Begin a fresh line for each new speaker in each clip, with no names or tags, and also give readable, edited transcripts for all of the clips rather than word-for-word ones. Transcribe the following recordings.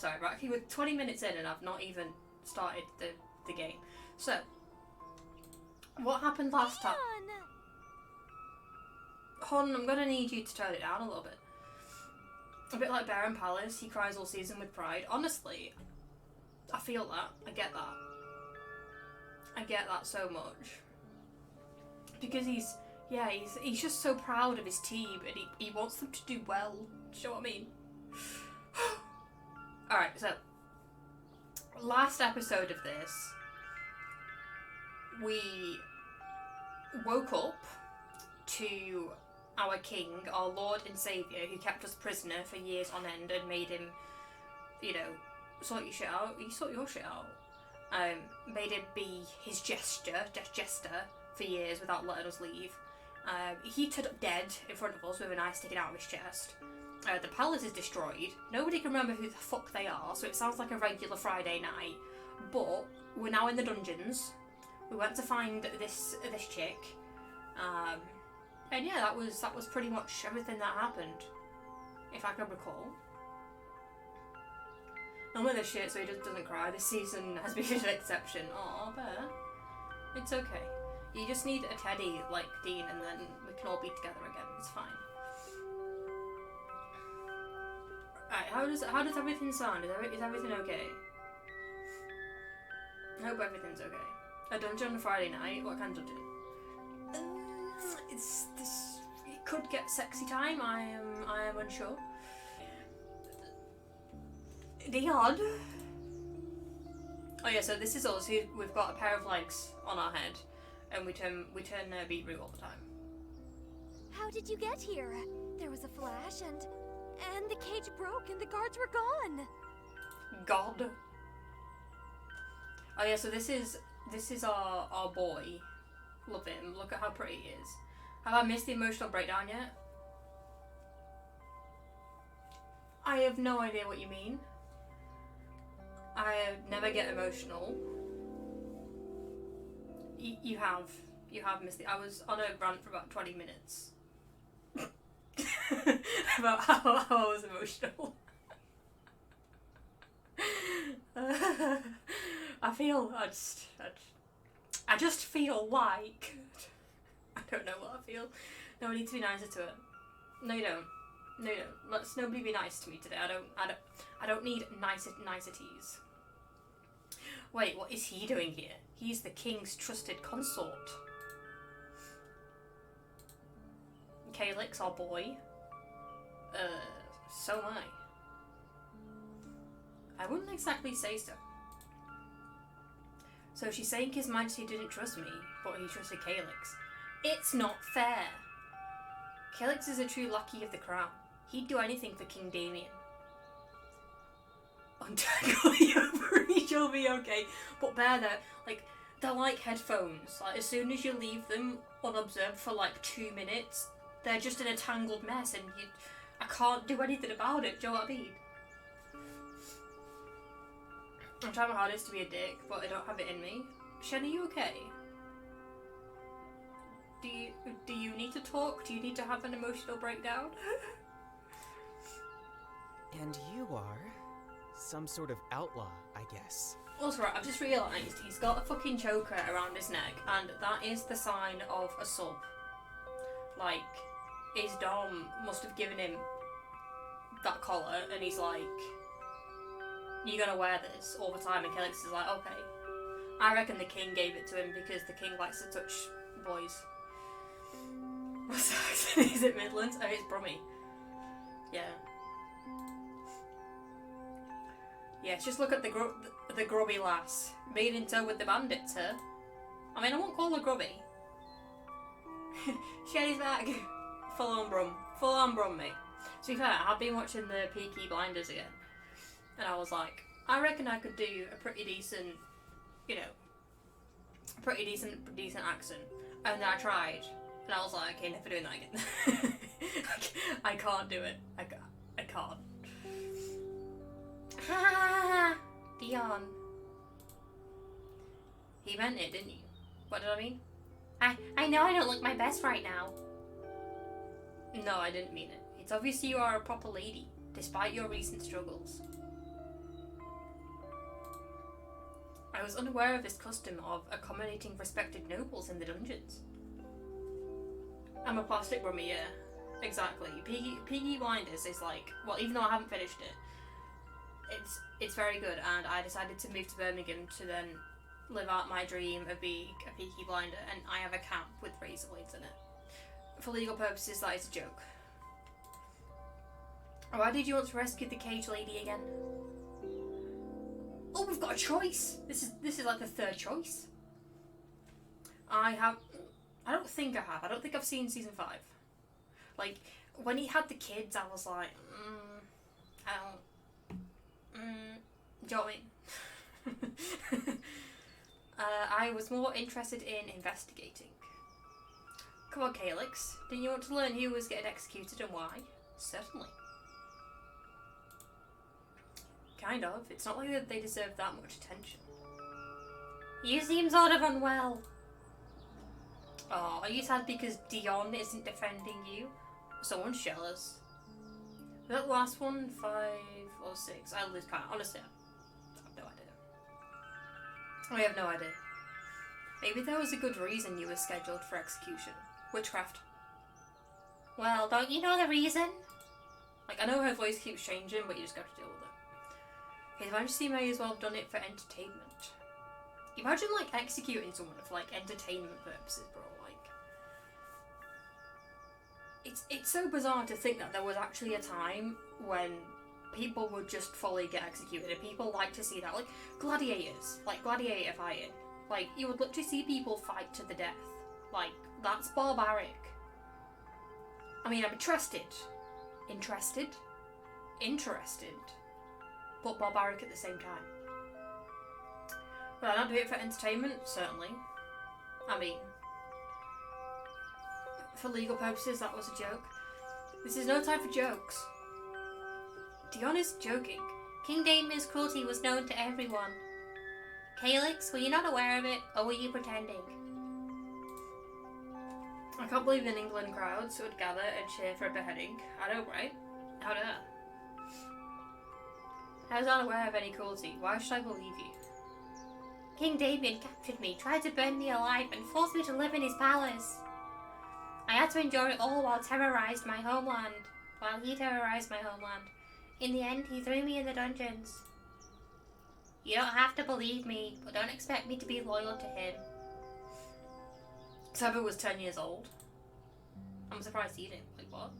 sorry, right, okay, we're 20 minutes in and I've not even started the game. So, what happened last time? Hon, I'm gonna need you to turn it down a little bit. A bit like Bear and Palace, he cries all season with pride. Honestly, I feel that. I get that. I get that so much. Because he's just so proud of his team and he wants them to do well. Do you know what I mean? Alright, so last episode of this, we woke up to our king, our Lord and Saviour, who kept us prisoner for years on end and made him, you know, sort your shit out. He sort your shit out. Made him be his Jester for years without letting us leave. He turned up dead in front of us with an eye sticking out of his chest. The palace is destroyed. Nobody can remember who the fuck they are, so it sounds like a regular Friday night. But we're now in the dungeons. We went to find this chick. And yeah, that was pretty much everything that happened, if I can recall. Normally this shit, so he just doesn't cry. This season has been an exception. Aw, Bear. It's okay. You just need a teddy like Dean, and then we can all be together again. It's fine. Alright, how does everything sound? Is everything okay? I hope everything's okay. A dungeon on a Friday night? What kind of dungeon? It could get sexy time. I am unsure. Dion. Oh yeah, so this is us. We've got a pair of legs on our head, and we turn beetroot all the time.
How did you get here? There was a flash, and the cage broke, and the guards were gone.
God. Oh yeah, so this is our boy. Love him. Look at how pretty he is. Have I missed the emotional breakdown yet? I have no idea what you mean. I never get emotional. You have missed it. I was on a rant for about 20 minutes. About how I was emotional. I just feel like I don't know what I feel. No, I need to be nicer to it. No, you don't. No, you don't. Let's nobody be nice to me today. I don't need niceties. Wait, what is he doing here? He's the king's trusted consort. Calyx, our boy. So am I. I wouldn't exactly say so. So she's saying His Majesty didn't trust me, but he trusted Calyx. It's not fair. Calyx is a true lackey of the crown. He'd do anything for King Damian. Untangle your breach, you'll be okay. But Bear, they're like headphones. Like, as soon as you leave them unobserved for like 2 minutes, they're just in a tangled mess, and I can't do anything about it. Do you know what I mean? I'm trying my hardest to be a dick, but I don't have it in me. Shen, are you okay? Do you need to talk? Do you need to have an emotional breakdown?
And you are some sort of outlaw, I guess.
Also, right, I've just realised he's got a fucking choker around his neck, and that is the sign of a sub. Like, his dom must have given him that collar, and he's like, you're gonna wear this all the time, and Calyx is like, okay. I reckon the king gave it to him because the king likes to touch boys. What's that? Is it Midlands? Oh, it's Brummy. Yeah. Yes, just look at the grubby lass. Made in tow with the bandits, huh? I mean, I won't call her grubby. Sherry's back. Full on brum, mate. To be fair, I've been watching the Peaky Blinders again. And I was like, I reckon I could do a pretty decent, decent accent. And then I tried. And I was like, okay, never doing that again. I can't do it. I can't. Ha! Dion. He meant it, didn't you? What did I mean? I know I don't look my best right now. No, I didn't mean it. It's obvious you are a proper lady, despite your recent struggles. I was unaware of this custom of accommodating respected nobles in the dungeons. I'm a plastic mummy, yeah. Exactly. Peaky Blinders is like, well, even though I haven't finished it, it's very good, and I decided to move to Birmingham to then live out my dream of being a Peaky Blinder, and I have a camp with razor blades in it. For legal purposes, that is a joke. Why did you want to rescue the cage lady again? Oh, we've got a choice! This is like the third choice. I don't think I have. I don't think I've seen season 5. Like, when he had the kids, I was like, I don't, do you know what I mean? I was more interested in investigating. Come on, Calyx. Didn't you want to learn who was getting executed and why? Certainly. Kind of. It's not like that they deserve that much attention. You seem sort of unwell. Oh, are you sad because Dion isn't defending you? Someone's jealous. Was that the last one? 5 or 6? I lose count. Honestly, I have no idea. I have no idea. Maybe there was a good reason you were scheduled for execution. Witchcraft. Well, don't you know the reason? Like, I know her voice keeps changing, but you just got to deal with it. His Majesty may as well have done it for entertainment. Imagine, like, executing someone for, like, entertainment purposes, bro. Like, it's so bizarre to think that there was actually a time when people would just fully get executed, and people like to see that. Like, gladiators. Like, gladiator fighting. Like, you would literally see people fight to the death. Like, that's barbaric. I mean, I'm interested, but barbaric at the same time. But I don't do it for entertainment, certainly. I mean, for legal purposes, that was a joke. This is no time for jokes. Dion is joking.
King Damian's cruelty was known to everyone. Calyx, were you not aware of it, or were you pretending?
I can't believe in England crowds would gather and cheer for a beheading. I know, right? How dare? I was unaware of any cruelty. Why should I believe you?
King Damian captured me, tried to burn me alive, and forced me to live in his palace. I had to endure it all while he terrorized my homeland. In the end, he threw me in the dungeons. You don't have to believe me, but don't expect me to be loyal to him.
Seba was 10 years old. I'm surprised he didn't. Like, what?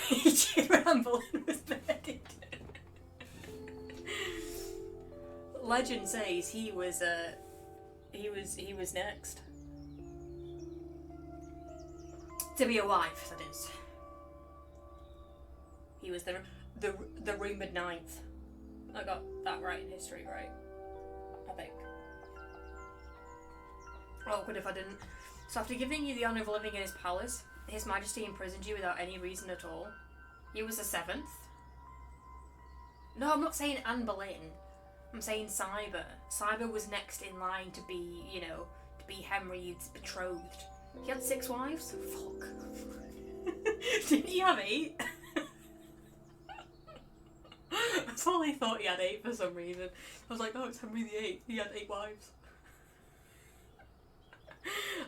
He rambled and was beheaded. Legend says he was next to be a wife. That is. He was the rumoured ninth. I got that right in history, right? I think. Awkward if I didn't. So after giving you the honour of living in his palace, His Majesty imprisoned you without any reason at all. You was the 7th. No, I'm not saying Anne Boleyn. I'm saying Cyber. Cyber was next in line to be, you know, to be Henry's betrothed. He had 6 wives? Fuck. Didn't he have 8? I totally thought he had 8 for some reason. I was like, oh, it's Henry VIII. He had 8 wives.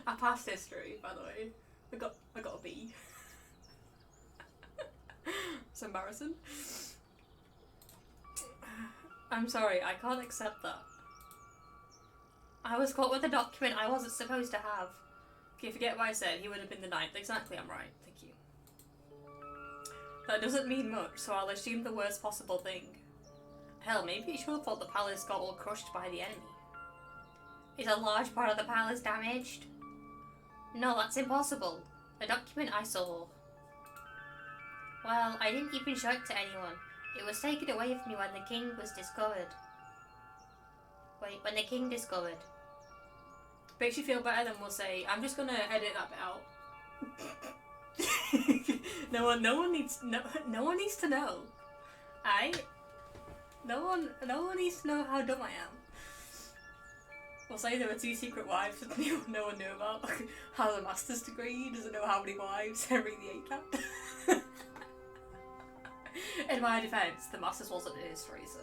I passed history, by the way. I got a B. It's embarrassing. I'm sorry, I can't accept that. I was caught with a document I wasn't supposed to have. Okay, forget what I said. He would have been the 9th. Exactly, I'm right. Thank you. That doesn't mean much, so I'll assume the worst possible thing. Hell, maybe you should have thought the palace got all crushed by the enemy.
Is a large part of the palace damaged? No, that's impossible. The document I saw. Well, I didn't even show it to anyone. It was taken away from me when the king was discovered. Wait, when the king discovered.
Makes you feel better, then we'll say, I'm just gonna edit that bit out. no one needs to know. No one needs to know how dumb I am. We'll say there were 2 secret wives that no one knew about. Has a master's degree, doesn't know how many wives Henry VIII had. In my defense, the Masters wasn't in history, so.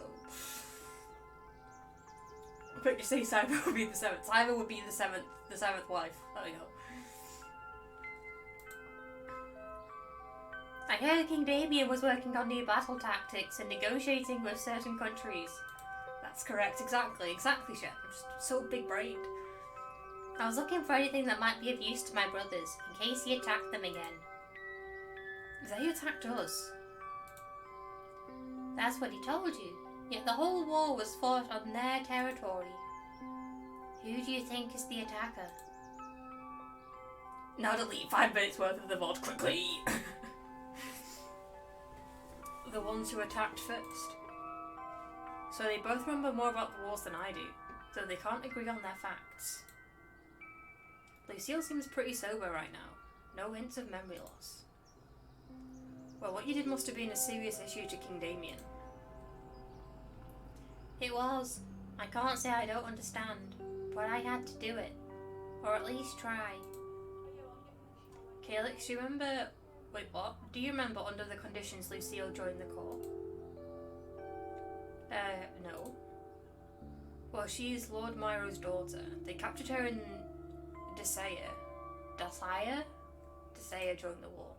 But you say Simon would be the seventh. Simon would be the seventh wife. There we go.
I heard King Damian was working on new battle tactics and negotiating with certain countries.
That's correct, exactly, Shen. I'm just so big brained.
I was looking for anything that might be of use to my brothers, in case he attacked them again.
They attacked us.
That's what he told you. Yet the whole war was fought on their territory. Who do you think is the attacker?
Now delete 5 minutes worth of the VOD quickly. The ones who attacked first. So they both remember more about the wars than I do, though they can't agree on their facts. Lucille seems pretty sober right now. No hints of memory loss. Well, what you did must have been a serious issue to King Damian.
It was. I can't say I don't understand, but I had to do it. Or at least try.
Calyx, do you remember... Wait, what? Do you remember under the conditions Lucille joined the court? No. Well, she's Lord Myro's daughter. They captured her in Desaya during the war.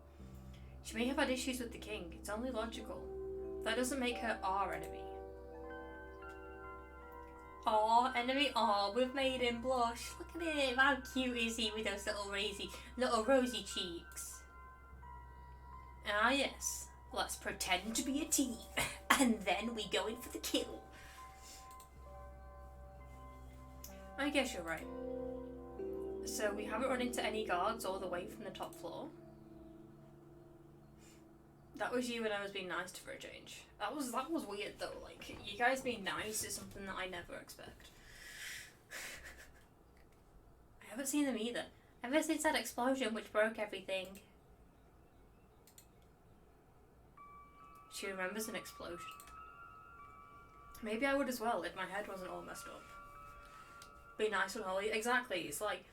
She may have had issues with the king. It's only logical. That doesn't make her our enemy.
Aw, enemy, aw, we've made him blush. Look at him, how cute is he with those little rosy cheeks.
Ah yes, let's pretend to be a team, and then we go in for the kill. I guess you're right. So we haven't run into any guards all the way from the top floor. That was you when I was being nice to for a change. That was weird though, like, you guys being nice is something that I never expect. I haven't seen them either.
Ever since that explosion which broke everything.
She remembers an explosion. Maybe I would as well if my head wasn't all messed up. Be nice and Holly. Exactly. It's like,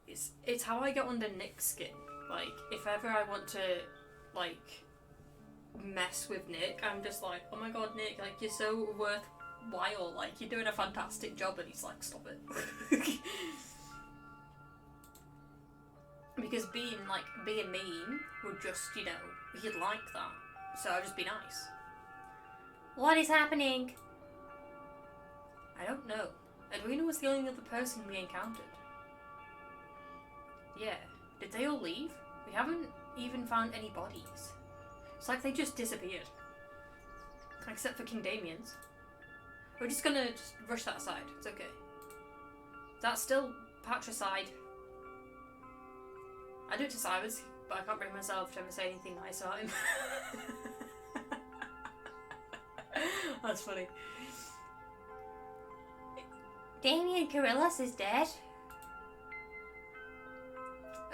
it's how I get under Nick's skin. Like, if ever I want to, like, mess with Nick, I'm just like, oh my god, Nick, like, you're so worthwhile. Like, you're doing a fantastic job. And he's like, stop it. Because being mean would just, you know, he'd like that. So I'll just be nice.
What is happening?
I don't know. Edwina was the only other person we encountered. Yeah. Did they all leave? We haven't even found any bodies. It's like they just disappeared. Except for King Damian's. We're just gonna rush that aside. It's okay. That's still patricide. I do it to Cyrus, but I can't bring myself to ever say anything nice about him. That's funny.
Damian Carillas is dead.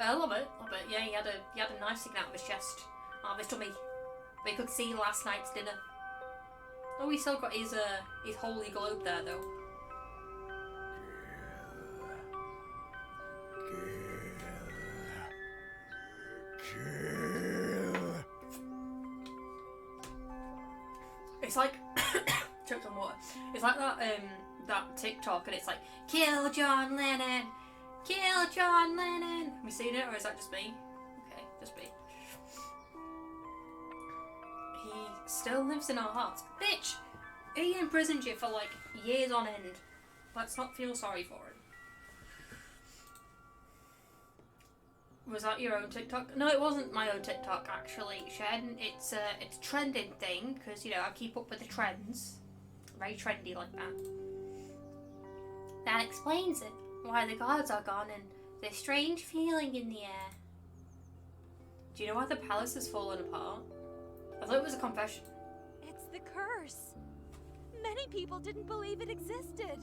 I love it. Yeah, he had a knife sticking out of his chest, out of his tummy. We could see last night's dinner. Oh, he still got his holy globe there though. It's like choked on water. It's like that TikTok, and it's like, kill John Lennon, kill John Lennon. Have you seen it, or is that just me? Okay, just me. He still lives in our hearts, bitch. He imprisoned you for like years on end. Let's not feel sorry for him. Was that your own TikTok? No, it wasn't my own TikTok actually, Shen. It's a trending thing because, you know, I keep up with the trends. Very trendy like that.
That explains it. Why the guards are gone and the strange feeling in the air.
Do you know why the palace has fallen apart? I thought it was a confession.
It's the curse. Many people didn't believe it existed.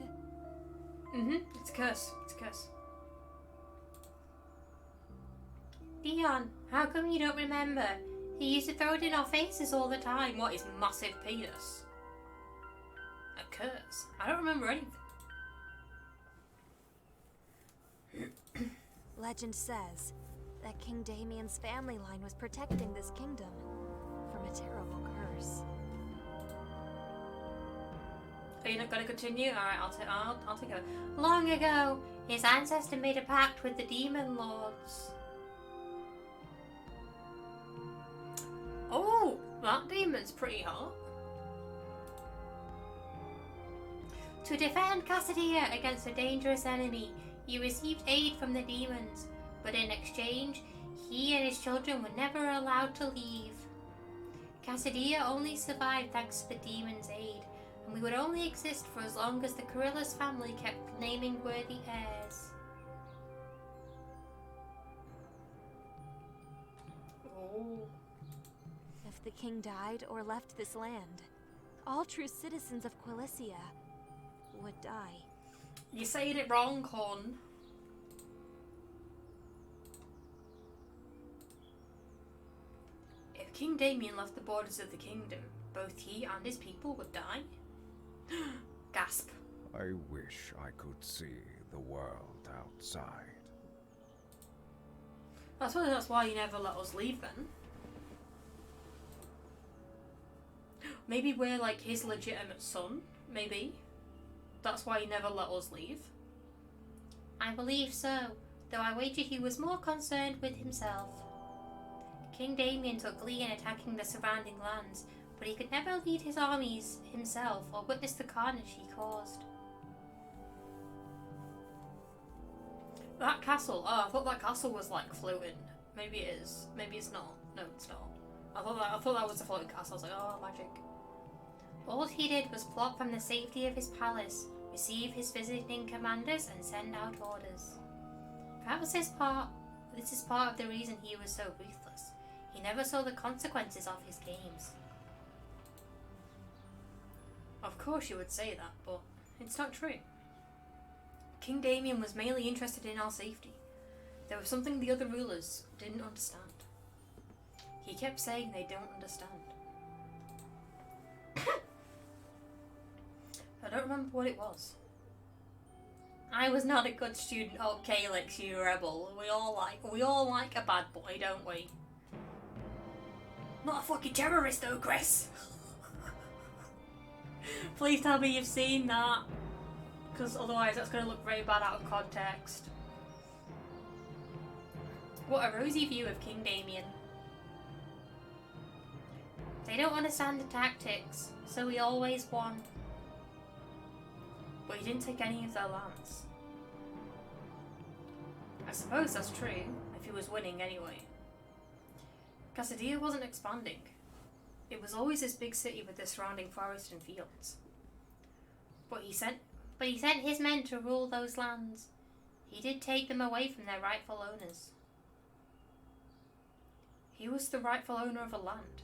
It's a curse. It's a curse.
Dion, how come you don't remember? He used to throw it in our faces all the time.
What, his massive penis? A curse? I don't remember anything.
Legend says that King Damian's family line was protecting this kingdom from a terrible curse.
Are you not going to continue? Alright, I'll take it.
Long ago, his ancestor made a pact with the demon lords.
Oh, that demon's pretty hot.
To defend Cassadia against a dangerous enemy, he received aid from the demons, but in exchange, he and his children were never allowed to leave. Cassadia only survived thanks to the demons' aid, and we would only exist for as long as the Carillas family kept naming worthy heirs.
Oh.
If the king died or left this land, all true citizens of Quilicia would die.
You're saying it wrong, Con. If King Damian left the borders of the kingdom, both he and his people would die? Gasp.
I wish I could see the world outside.
I suppose that's why you never let us leave then. Maybe we're like his legitimate son, maybe. That's why he never let us leave.
I believe so, though I wager he was more concerned with himself. King Damian took glee in attacking the surrounding lands, but he could never lead his armies himself or witness the carnage he caused.
That castle, I thought that castle was like floating. Maybe it is. Maybe it's not. No, it's not. I thought that was a floating castle. I was like, oh, magic.
All he did was plot from the safety of his palace, receive his visiting commanders, and send out orders. Perhaps this is part of the reason he was so ruthless. He never saw the consequences of his games.
Of course you would say that, but it's not true. King Damian was mainly interested in our safety. There was something the other rulers didn't understand. He kept saying they don't understand. I don't remember what it was.
I was not a good student.
Oh, Calyx, you rebel. We all like a bad boy, don't we? Not a fucking terrorist though, Chris. Please tell me you've seen that. Because otherwise that's going to look very bad out of context.
What a rosy view of King Damian. They don't understand the tactics, so we always won.
But he didn't take any of their lands. I suppose that's true, if he was winning anyway. Cassadia wasn't expanding. It was always this big city with the surrounding forest and fields. But he sent
his men to rule those lands. He did take them away from their rightful owners.
He was the rightful owner of a land.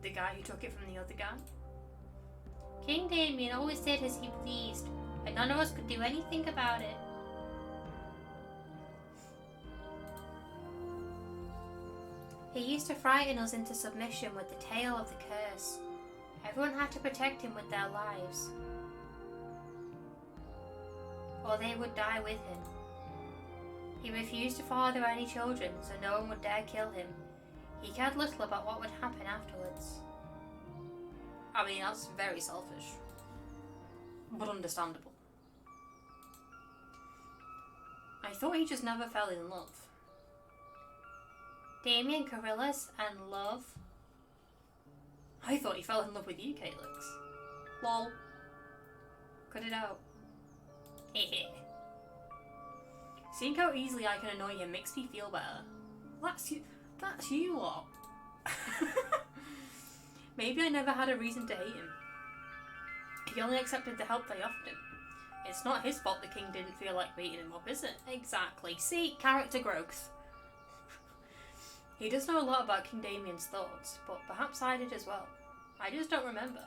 The guy who took it from the other guy.
King Damian always did as he pleased, and none of us could do anything about it. He used to frighten us into submission with the tale of the curse. Everyone had to protect him with their lives, or they would die with him. He refused to father any children, so no one would dare kill him. He cared little about what would happen afterwards.
I mean, that's very selfish. But understandable. I thought he just never fell in love.
Damian Carillas and love?
I thought he fell in love with you, Calyx. Lol. Cut it out. Hehe. Seeing how easily I can annoy him makes me feel better. That's you lot. Maybe I never had a reason to hate him. He only accepted the help they offered him. It's not his fault the king didn't feel like beating him up, is it? Exactly. See? Character growth. He does know a lot about King Damian's thoughts, but perhaps I did as well. I just don't remember.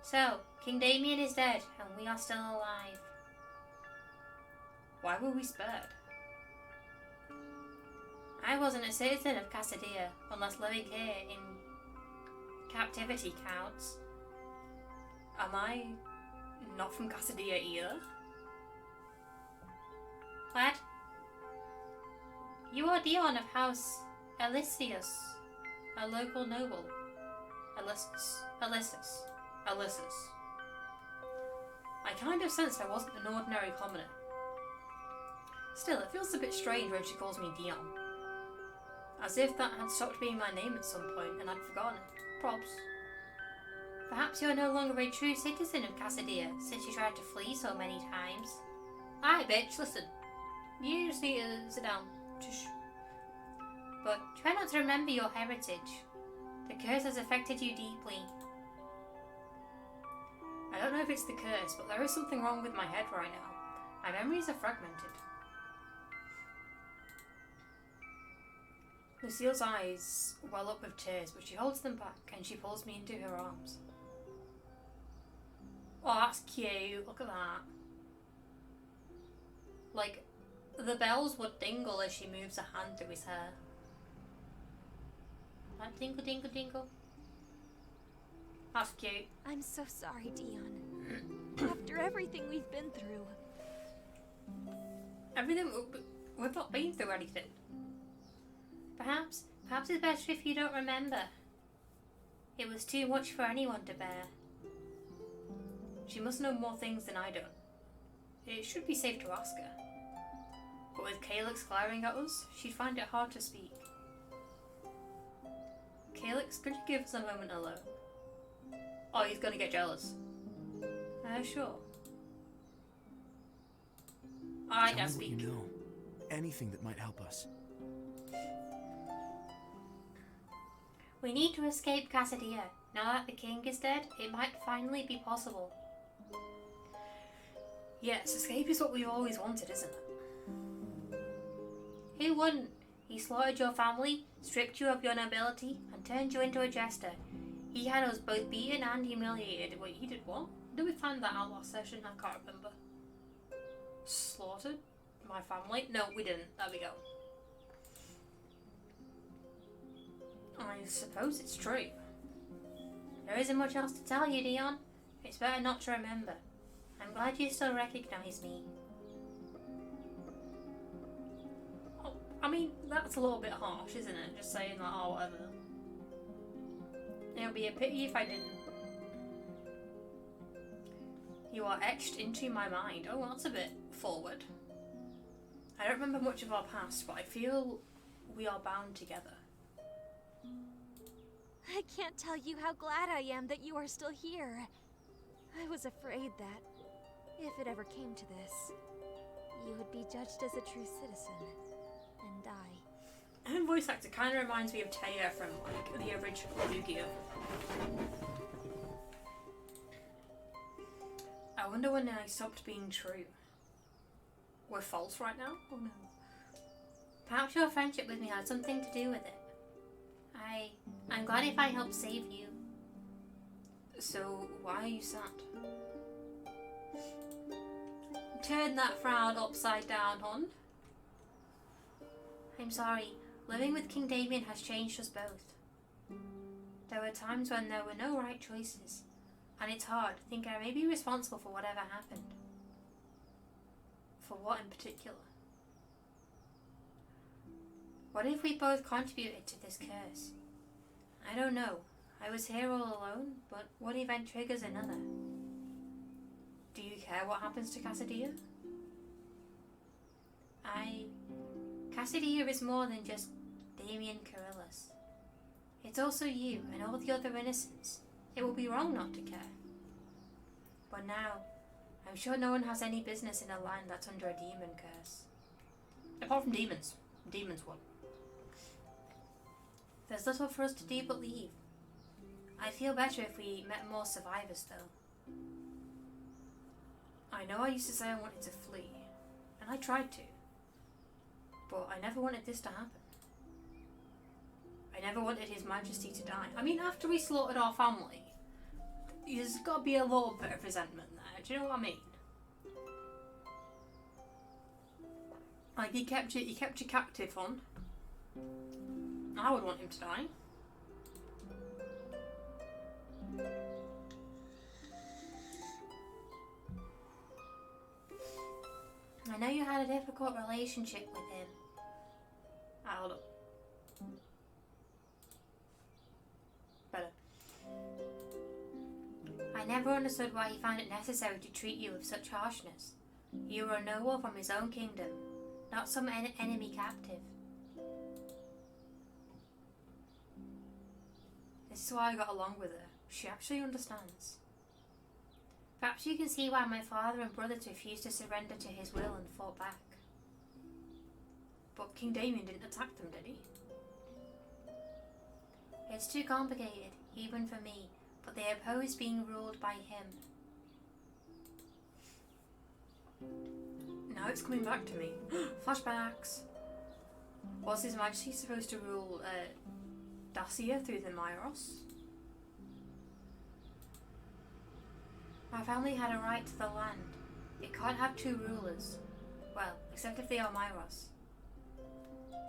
So, King Damian is dead, and we are still alive.
Why were we spared?
I wasn't a citizen of Cassadia, unless living here in captivity counts.
Am I not from Cassadia either?
What? You are Dion of House Elysius, a local noble.
Elysis. I kind of sensed I wasn't an ordinary commoner. Still, it feels a bit strange when she calls me Dion. As if that had stopped being my name at some point and I'd forgotten it. Probs.
Perhaps you're no longer a true citizen of Cassadia since you tried to flee so many times.
Aye, bitch, listen. You just need to sit down. Shush.
But try not to remember your heritage. The curse has affected you deeply.
I don't know if it's the curse, but there is something wrong with my head right now. My memories are fragmented. Lucille's eyes well up with tears, but she holds them back and she pulls me into her arms. Oh, that's cute. Look at that. Like, the bells would dingle as she moves a hand through his hair. Like, dingle, dingle, dingle. That's cute.
I'm so sorry, Dion. After everything we've been through.
Everything? We've not been through anything.
Perhaps it's better if you don't remember. It was too much for anyone to bear.
She must know more things than I do. It should be safe to ask her. But with Calyx glaring at us, she'd find it hard to speak. Calyx, could you give us a moment alone? Oh, he's gonna get jealous. Sure. I can't speak.
What you know. Anything that might help us.
We need to escape Cassadia. Now that the king is dead, it might finally be possible.
Yes, escape is what we've always wanted, isn't it?
Who wouldn't? He slaughtered your family, stripped you of your nobility, and turned you into a jester. He had us both beaten and humiliated.
Wait, he did what? Did we find that out last session? I can't remember. Slaughtered my family? No, we didn't. There we go. I suppose it's true.
There isn't much else to tell you, Dion. It's better not to remember. I'm glad you still recognize me.
Oh, I mean, that's a little bit harsh, isn't it? Just saying like, oh, whatever. It would be a pity if I didn't. You are etched into my mind. Oh, that's a bit forward. I don't remember much of our past, but I feel we are bound together.
I can't tell you how glad I am that you are still here. I was afraid that, if it ever came to this, you would be judged as a true citizen, and die.
Her voice actor kind of reminds me of Taya from like the original Yu-Gi-Oh. I wonder when I stopped being true. We're false right now? Oh no.
Perhaps your friendship with me had something to do with it. I'm glad if I helped save you.
So why are you sad? Turn that frown upside down, hon.
I'm sorry. Living with King Damian has changed us both. There were times when there were no right choices, and it's hard to think I may be responsible for whatever happened.
For what in particular?
What if we both contributed to this curse? I don't know. I was here all alone, but one event triggers another.
Do you care what happens to Cassadia?
Cassadia is more than just Damian Carillus. It's also you and all the other innocents. It would be wrong not to care. But now, I'm sure no one has any business in a land that's under a demon curse.
Apart from demons. Demons won.
There's little for us to do but leave. I'd feel better if we met more survivors, though.
I know I used to say I wanted to flee, and I tried to. But I never wanted this to happen. I never wanted His Majesty to die. I mean, after we slaughtered our family, there's got to be a little bit of resentment there. Do you know what I mean? Like, he kept you captive, hon. I would want him to die.
I know you had a difficult relationship with him.
Hold up. Better.
I never understood why he found it necessary to treat you with such harshness. You were a noble from his own kingdom, not some enemy captive.
This is why I got along with her. She actually understands.
Perhaps you can see why my father and brothers refused to surrender to his will and fought back.
But King Damian didn't attack them, did he?
It's too complicated, even for me, but they oppose being ruled by him.
Now it's coming back to me. Flashbacks! Was His Majesty supposed to rule Dacia through the Myros?
My family had a right to the land. It can't have two rulers. Well, except if they are Myros.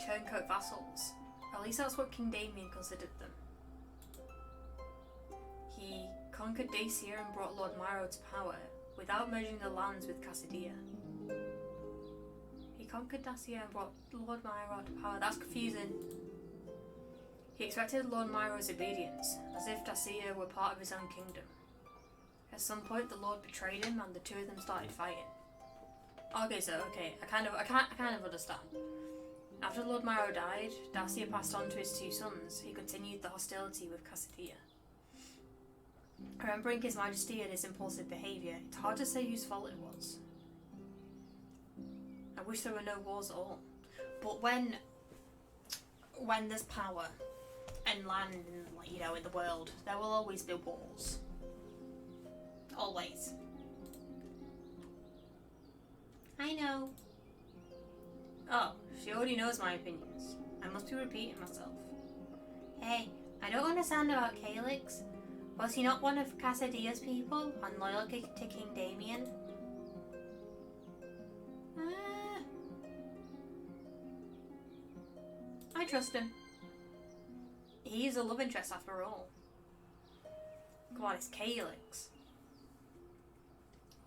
Turncoat vassals. At least that's what King Damian considered them. He conquered Dacia and brought Lord Myro to power without merging the lands with Cassadia. He conquered Dacia and brought Lord Myro to power. That's confusing. He expected Lord Myro's obedience, as if Dacia were part of his own kingdom. At some point, the Lord betrayed him, and the two of them started fighting. Okay, I kind of understand. After Lord Myro died, Dacia passed on to his two sons. He continued the hostility with Cassadia. Remembering His Majesty and his impulsive behaviour, it's hard to say whose fault it was. I wish there were no wars at all. But when there's power and land, in the world, there will always be wars. Always.
I know.
Oh, she already knows my opinions. I must be repeating myself.
Hey, I don't understand about Calyx. Was he not one of Cassadia's people, on loyalty to King Damian?
I trust him. He is a love interest after all. Come on, it's Calyx.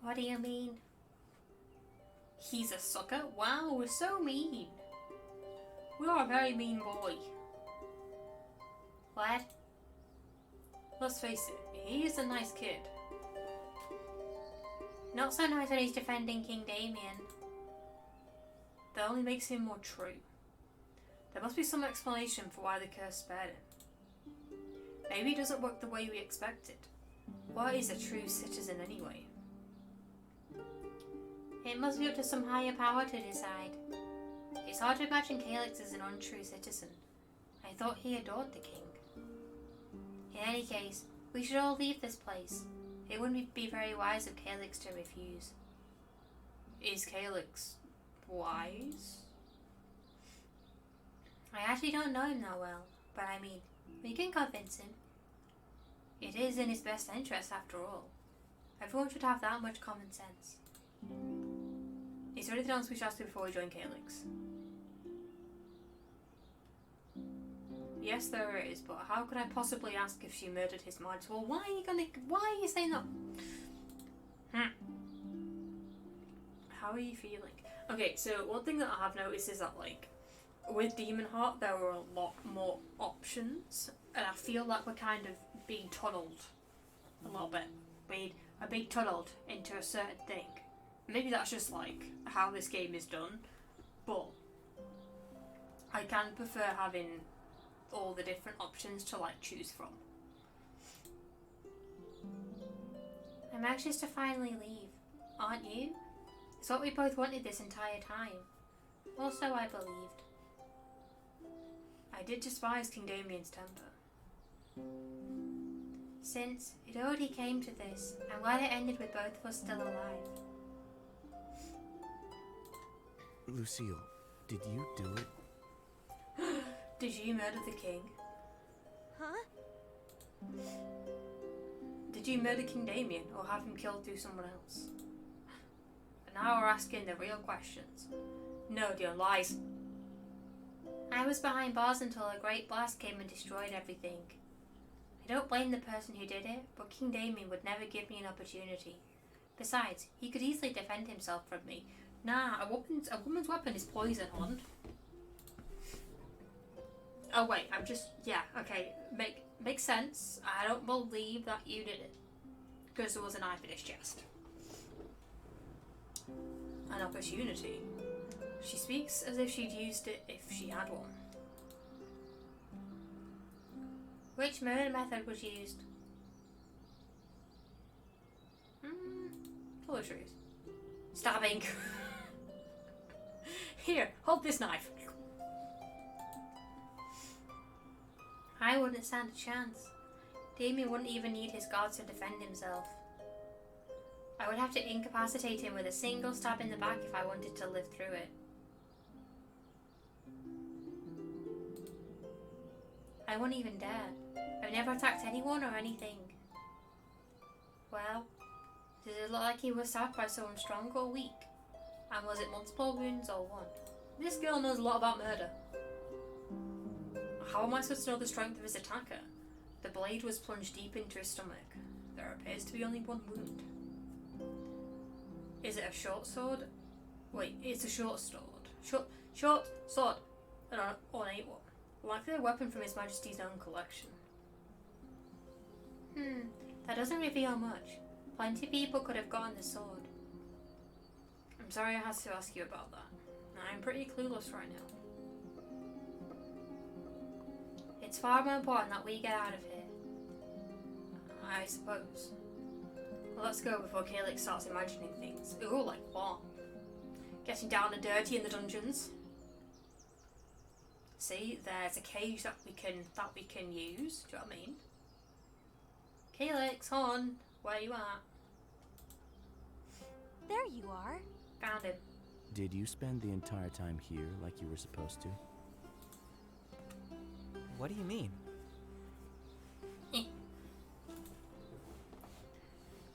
What do you mean?
He's a sucker? Wow, we're so mean. We are a very mean boy.
What?
Let's face it, he is a nice kid.
Not so nice when he's defending King Damian.
That only makes him more true. There must be some explanation for why the curse spared him. Maybe it doesn't work the way we expected. What is a true citizen anyway?
It must be up to some higher power to decide. It's hard to imagine Calyx as an untrue citizen. I thought he adored the king. In any case, we should all leave this place. It wouldn't be very wise of Calyx to refuse.
Is Calyx wise?
I actually don't know him that well, but I mean, we can convince him. It is in his best interest after all. Everyone should have that much common sense.
Is there anything else we should ask before we join Calyx? Yes, there is, but how could I possibly ask if she murdered his majesty? Well, why are you saying that? How are you feeling? Okay, so one thing that I have noticed is that, with Demon Heart, there were a lot more options, and I feel like we're kind of being tunneled a little bit. We're being tunneled into a certain thing. Maybe that's just, how this game is done, but I can prefer having all the different options to choose from.
I'm anxious to finally leave, aren't you? It's what we both wanted this entire time. Also, I believed.
I did despise King Damian's temper.
Since it already came to this, I'm glad it ended with both of us still alive.
Lucille, did you do it?
Did you murder the king?
Huh?
Did you murder King Damian or have him killed through someone else? And now we're asking the real questions. No, Dion, lies.
I was behind bars until a great blast came and destroyed everything. I don't blame the person who did it, but King Damian would never give me an opportunity. Besides, he could easily defend himself from me.
Nah, a woman's weapon is poison, hon. Oh wait, okay, makes sense. I don't believe that you did it. Because there was a knife in his chest. An opportunity. She speaks as if she'd used it if she had one.
Which murder method was used?
Toiletries. Stabbing. Here, hold this knife.
I wouldn't stand a chance. Damian wouldn't even need his guards to defend himself. I would have to incapacitate him with a single stab in the back if I wanted to live through it. I wouldn't even dare. I've never attacked anyone or anything. Well, does it look like he was stabbed by someone strong or weak? And was it multiple wounds or one?
This girl knows a lot about murder. How am I supposed to know the strength of his attacker? The blade was plunged deep into his stomach. There appears to be only one wound. Is it a short sword? Wait, it's a short sword. Short sword. An ornate one. Likely a weapon from His Majesty's own collection.
That doesn't reveal much. Plenty of people could have gotten the sword.
I'm sorry I had to ask you about that. I'm pretty clueless right now.
It's far more important that we get out of here.
I suppose. Well, let's go before Calix starts imagining things. Ooh, like what? Getting down and dirty in the dungeons. See, there's a cage that we can use. Do you know what I mean? Calix, hon, where you at?
There you are.
Found him.
Did you spend the entire time here like you were supposed to?
What do you mean?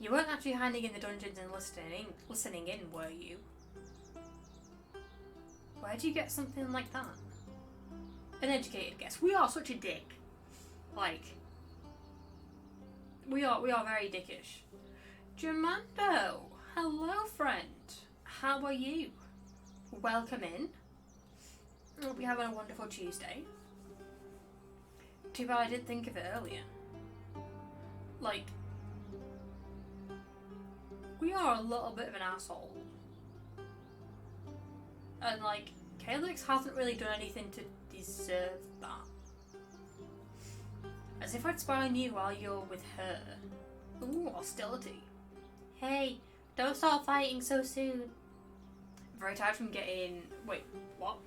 You weren't actually hiding in the dungeons and listening in, were you? Where'd you get something like that? An educated guess. We are such a dick. Like, we are very dickish. Germando, hello friend. How are you? Welcome in. Hope you're having a wonderful Tuesday. Too bad I didn't think of it earlier. Like, we are a little bit of an asshole. And like, Calix hasn't really done anything to deserve that. As if I'd spy on you while you're with her. Ooh, hostility.
Hey, don't start fighting so soon.
Very tired from getting... Wait, what?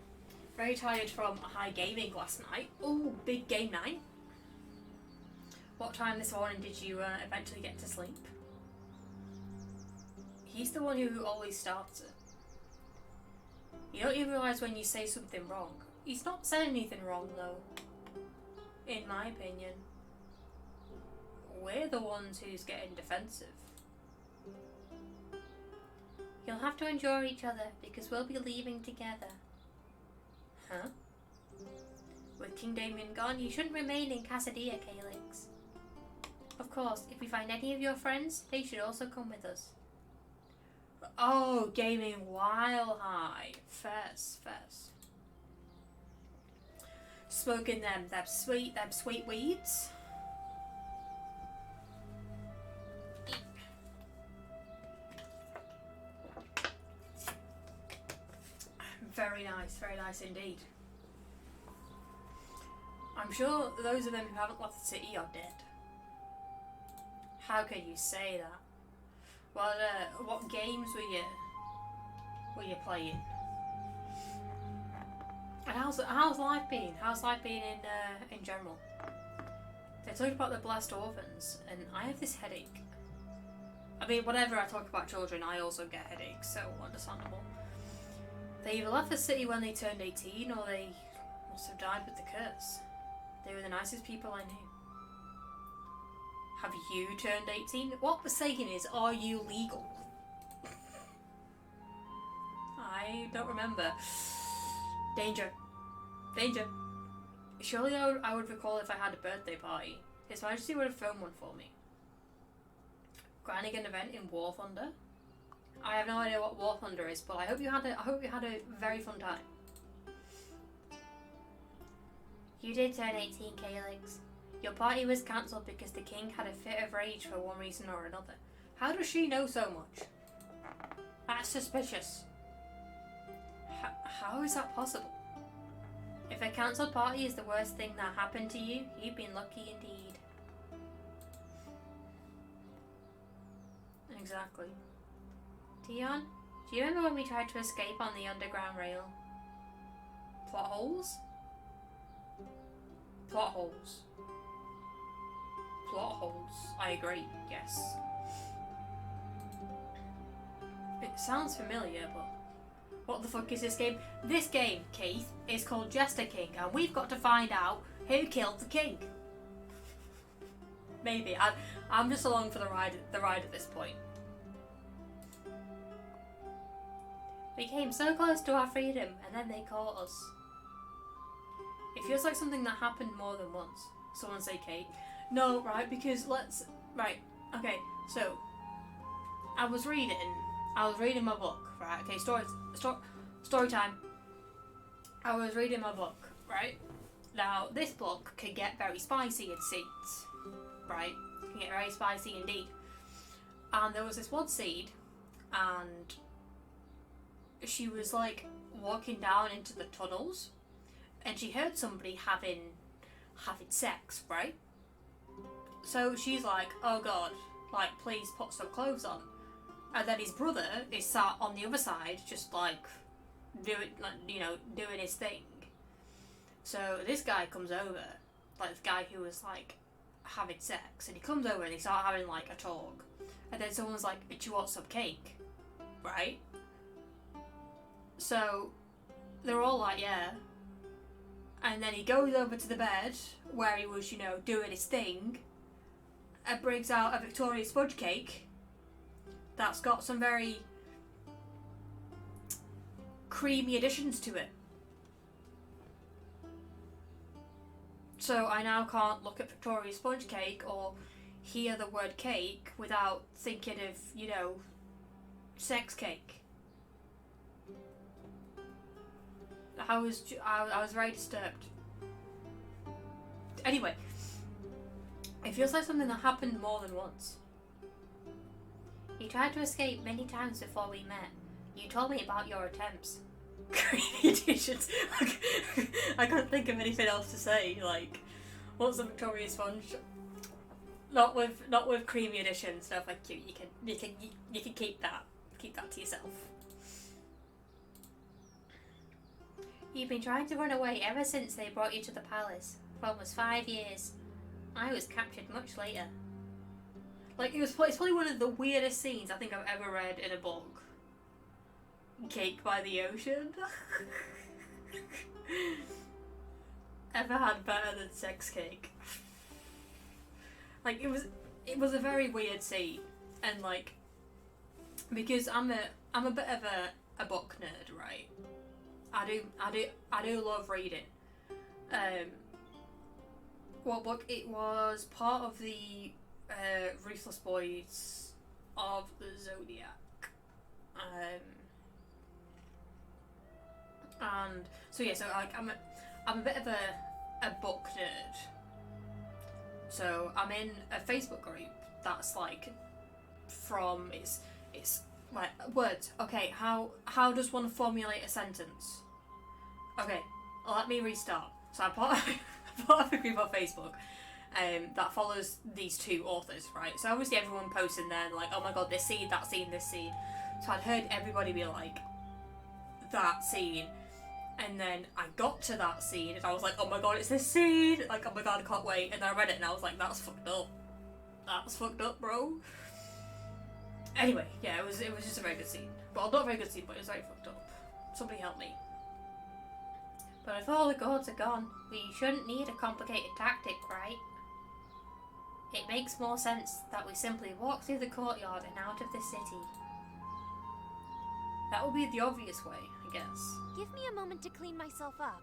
Very tired from high gaming last night. Ooh, big game night. What time this morning did you eventually get to sleep? He's the one who always starts it. You don't even realise when you say something wrong. He's not said anything wrong though. In my opinion. We're the ones who's getting defensive.
You'll have to endure each other because we'll be leaving together.
Huh?
With King Damian gone, you shouldn't remain in Cassadia, Calix. Of course, if we find any of your friends, they should also come with us.
Oh, gaming while high. Fairs. Smoking them sweet weeds. Very nice indeed. I'm sure those of them who haven't left the city are dead. How can you say that? Well, what games were you playing? And how's life been? How's life been in general? They talked about the blessed orphans, and I have this headache. I mean, whenever I talk about children, I also get headaches, so understandable. They either left the city when they turned 18, or they must have died with the curse. They were the nicest people I knew. Have you turned 18? What we're saying is, are you legal? I don't remember. Danger. Surely I would recall if I had a birthday party. His Majesty would have thrown one for me. Granning an event in War Thunder? I have no idea what War Thunder is, but I hope you had a very fun time.
You did turn 18, Calix. Your party was cancelled because the king had a fit of rage for one reason or another.
How does she know so much? That's suspicious. How is that possible?
If a cancelled party is the worst thing that happened to you, you've been lucky indeed.
Exactly.
Dion, do you remember when we tried to escape on the underground rail?
Plot holes? Plot holes. Plot holes. I agree, yes. It sounds familiar, but what the fuck is this game? This game, Keith, is called Jester King, and we've got to find out who killed the king. Maybe. I'm just along for the ride at this point.
We came so close to our freedom, and then they caught us.
It feels like something that happened more than once. Someone say Kate. No, right, because right, okay, so I was reading my book, right? Okay, story time. I was reading my book, right? Now, this book can get very spicy in scenes, right? It can get very spicy indeed. And there was this one scene, and she was like walking down into the tunnels, and she heard somebody having sex, right? So she's like, oh god, like, please put some clothes on. And then his brother is sat on the other side, just like doing his thing. So this guy comes over, like the guy who was like having sex, and he comes over and they start having like a talk. And then someone's like, do you want some cake? Right? So they're all like, yeah. And then he goes over to the bed where he was, doing his thing, and brings out a Victoria sponge cake that's got some very creamy additions to it. So I now can't look at Victoria sponge cake or hear the word cake without thinking of, sex cake. I was very disturbed. Anyway, it feels like something that happened more than once.
You tried to escape many times before we met. You told me about your attempts.
Creamy additions. I couldn't think of anything else to say. Like, what's a Victoria sponge? Not with creamy additions. No, thank you. You can keep that. Keep that to yourself.
You've been trying to run away ever since they brought you to the palace. For almost 5 years. I was captured much later.
Like, it's probably one of the weirdest scenes I think I've ever read in a book. Cake by the ocean. Ever had better than sex cake. Like, it was a very weird scene, and like, because I'm a bit of a book nerd, right? I do love reading. What book? It was part of the Ruthless Boys of the Zodiac. And so yeah, so like I'm a bit of a book nerd. So I'm in a Facebook group that's like from it's like words. Okay, how does one formulate a sentence? Okay, let me restart. So I'm part of a group on Facebook that follows these two authors, right? So obviously everyone posts in there like, oh my god, this scene, that scene, this scene. So I'd heard everybody be like, that scene. And then I got to that scene and I was like, oh my god, it's this scene! Like, oh my god, I can't wait. And then I read it and I was like, that's fucked up. That's fucked up, bro. Anyway, yeah, it was just a very good scene. Well, not a very good scene, but it was very fucked up. Somebody help me.
But if all the gods are gone, we shouldn't need a complicated tactic, right? It makes more sense that we simply walk through the courtyard and out of the city.
That would be the obvious way, I guess.
Give me a moment to clean myself up.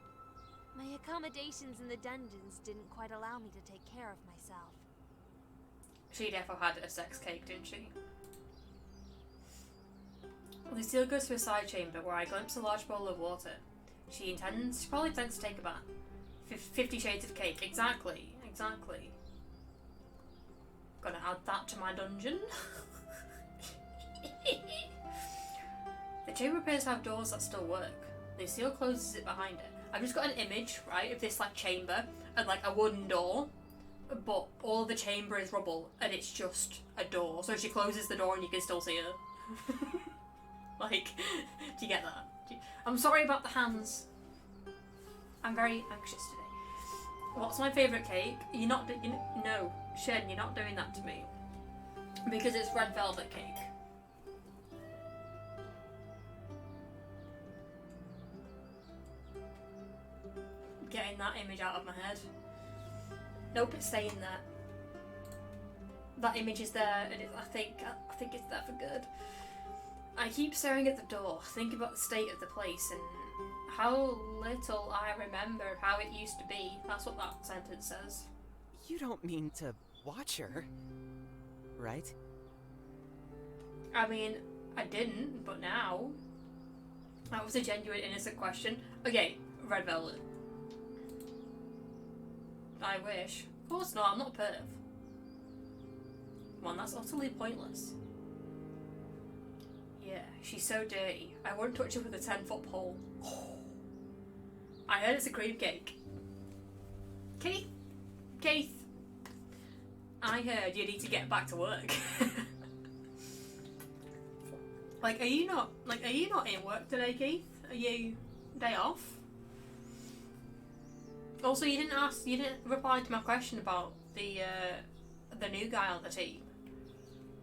My accommodations in the dungeons didn't quite allow me to take care of myself.
She definitely had a sex cake, didn't she? Lucille goes to a side chamber where I glimpse a large bowl of water. She probably intends to take a bath. 50 Shades of Cake, exactly. exactly. Gonna add that to my dungeon. The chamber appears to have doors that still work. Lucille closes it behind it. I've just got an image, right, of this like chamber and like a wooden door, but all the chamber is rubble and it's just a door. So she closes the door and you can still see her. Like, do you get that? I'm sorry about the hands. I'm very anxious today. What's my favourite cake? You're not. No, Shen, you're not doing that to me. Because it's red velvet cake. Getting that image out of my head. Nope, it's staying there. That image is there, and I think it's there for good. I keep staring at the door, thinking about the state of the place and how little I remember of how it used to be. That's what that sentence says.
You don't mean to watch her, right?
I mean, I didn't, but now. That was a genuine, innocent question. Okay, red velvet. I wish. Of course not, I'm not a perv. Come on, that's utterly pointless. Yeah, she's so dirty. I wouldn't touch her with a 10-foot pole. Oh. I heard it's a cream cake. Keith. I heard you need to get back to work. Like, are you not in work today, Keith? Are you day off? Also, you didn't reply to my question about the new guy on the team.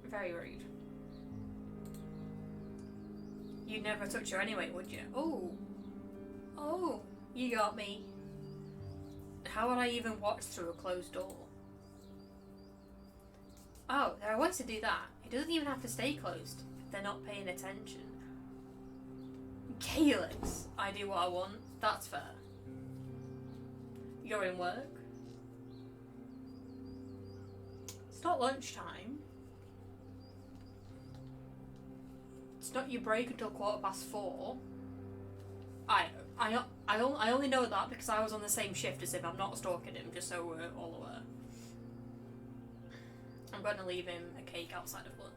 Very rude. You'd never touch her anyway, would you? Oh, you got me. How would I even watch through a closed door? Oh, there are ways to do that. It doesn't even have to stay closed if they're not paying attention. Calyx, I do what I want. That's fair. You're in work. It's not lunchtime. It's not your break until 4:15. I only know that because I was on the same shift as him. I'm not stalking him, just so we're all aware. I'm going to leave him a cake outside of work.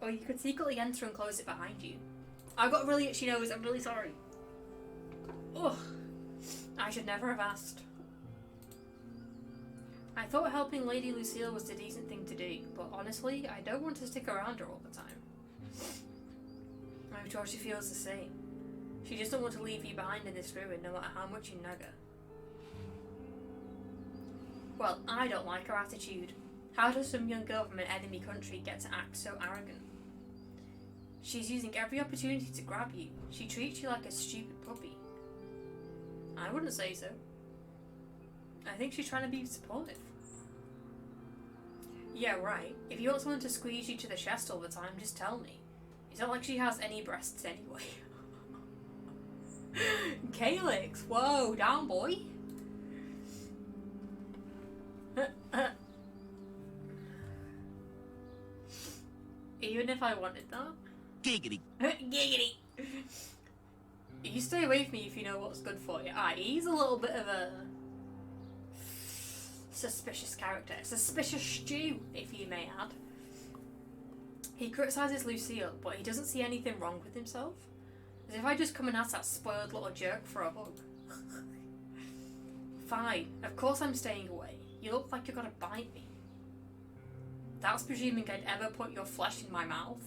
Or you could secretly enter and close it behind you. I got really itchy nose, I'm really sorry. Ugh. I should never have asked. I thought helping Lady Lucille was the decent thing to do, but honestly, I don't want to stick around her all the time. I'm sure she feels the same. She just doesn't want to leave you behind in this ruin, no matter how much you nag her. Well, I don't like her attitude. How does some young girl from an enemy country get to act so arrogant? She's using every opportunity to grab you. She treats you like a stupid puppy. I wouldn't say so. I think she's trying to be supportive. Yeah, right. If you want someone to squeeze you to the chest all the time, just tell me. It's not like she has any breasts anyway. Calyx, whoa, down boy. Even if I wanted that.
Giggity.
Giggity. You stay away from me if you know what's good for you. He's a little bit of a suspicious character. Suspicious stew, if you may add. He criticises Lucille, but he doesn't see anything wrong with himself. As if I just come and ask that spoiled little jerk for a hug. Fine, of course I'm staying away. You look like you're gonna bite me. That's presuming I'd ever put your flesh in my mouth.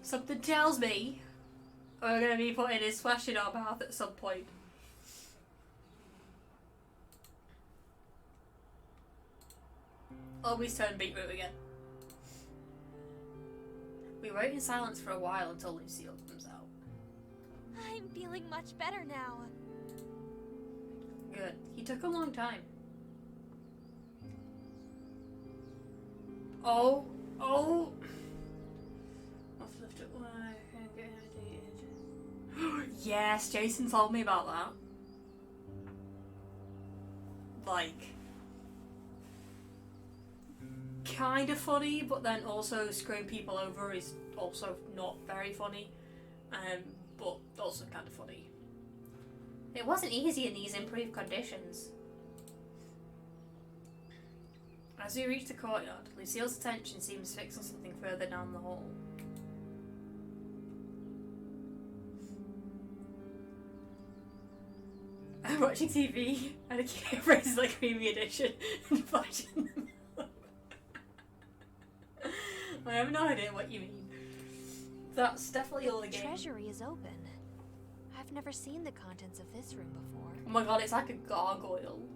Something tells me we're going to be putting his flesh in our mouth at some point. Always turn beetroot again. We wait in silence for a while until Lucille comes out.
I'm feeling much better now.
Good. He took a long time. Oh. Let's lift it wide. Yes, Jason told me about that. Like, kind of funny, but then also screwing people over is also not very funny, but also kind of funny.
It wasn't easy in these improved conditions.
As we reach the courtyard, Lucille's attention seems fixed on something further down the hall. I'm watching TV and a kid phrases like Creamy Edition and flashing them up. I have no idea what you mean. That's definitely all the
The
game.
treasury is open. I've never seen the contents of this room before.
Oh my god, it's like a gargoyle.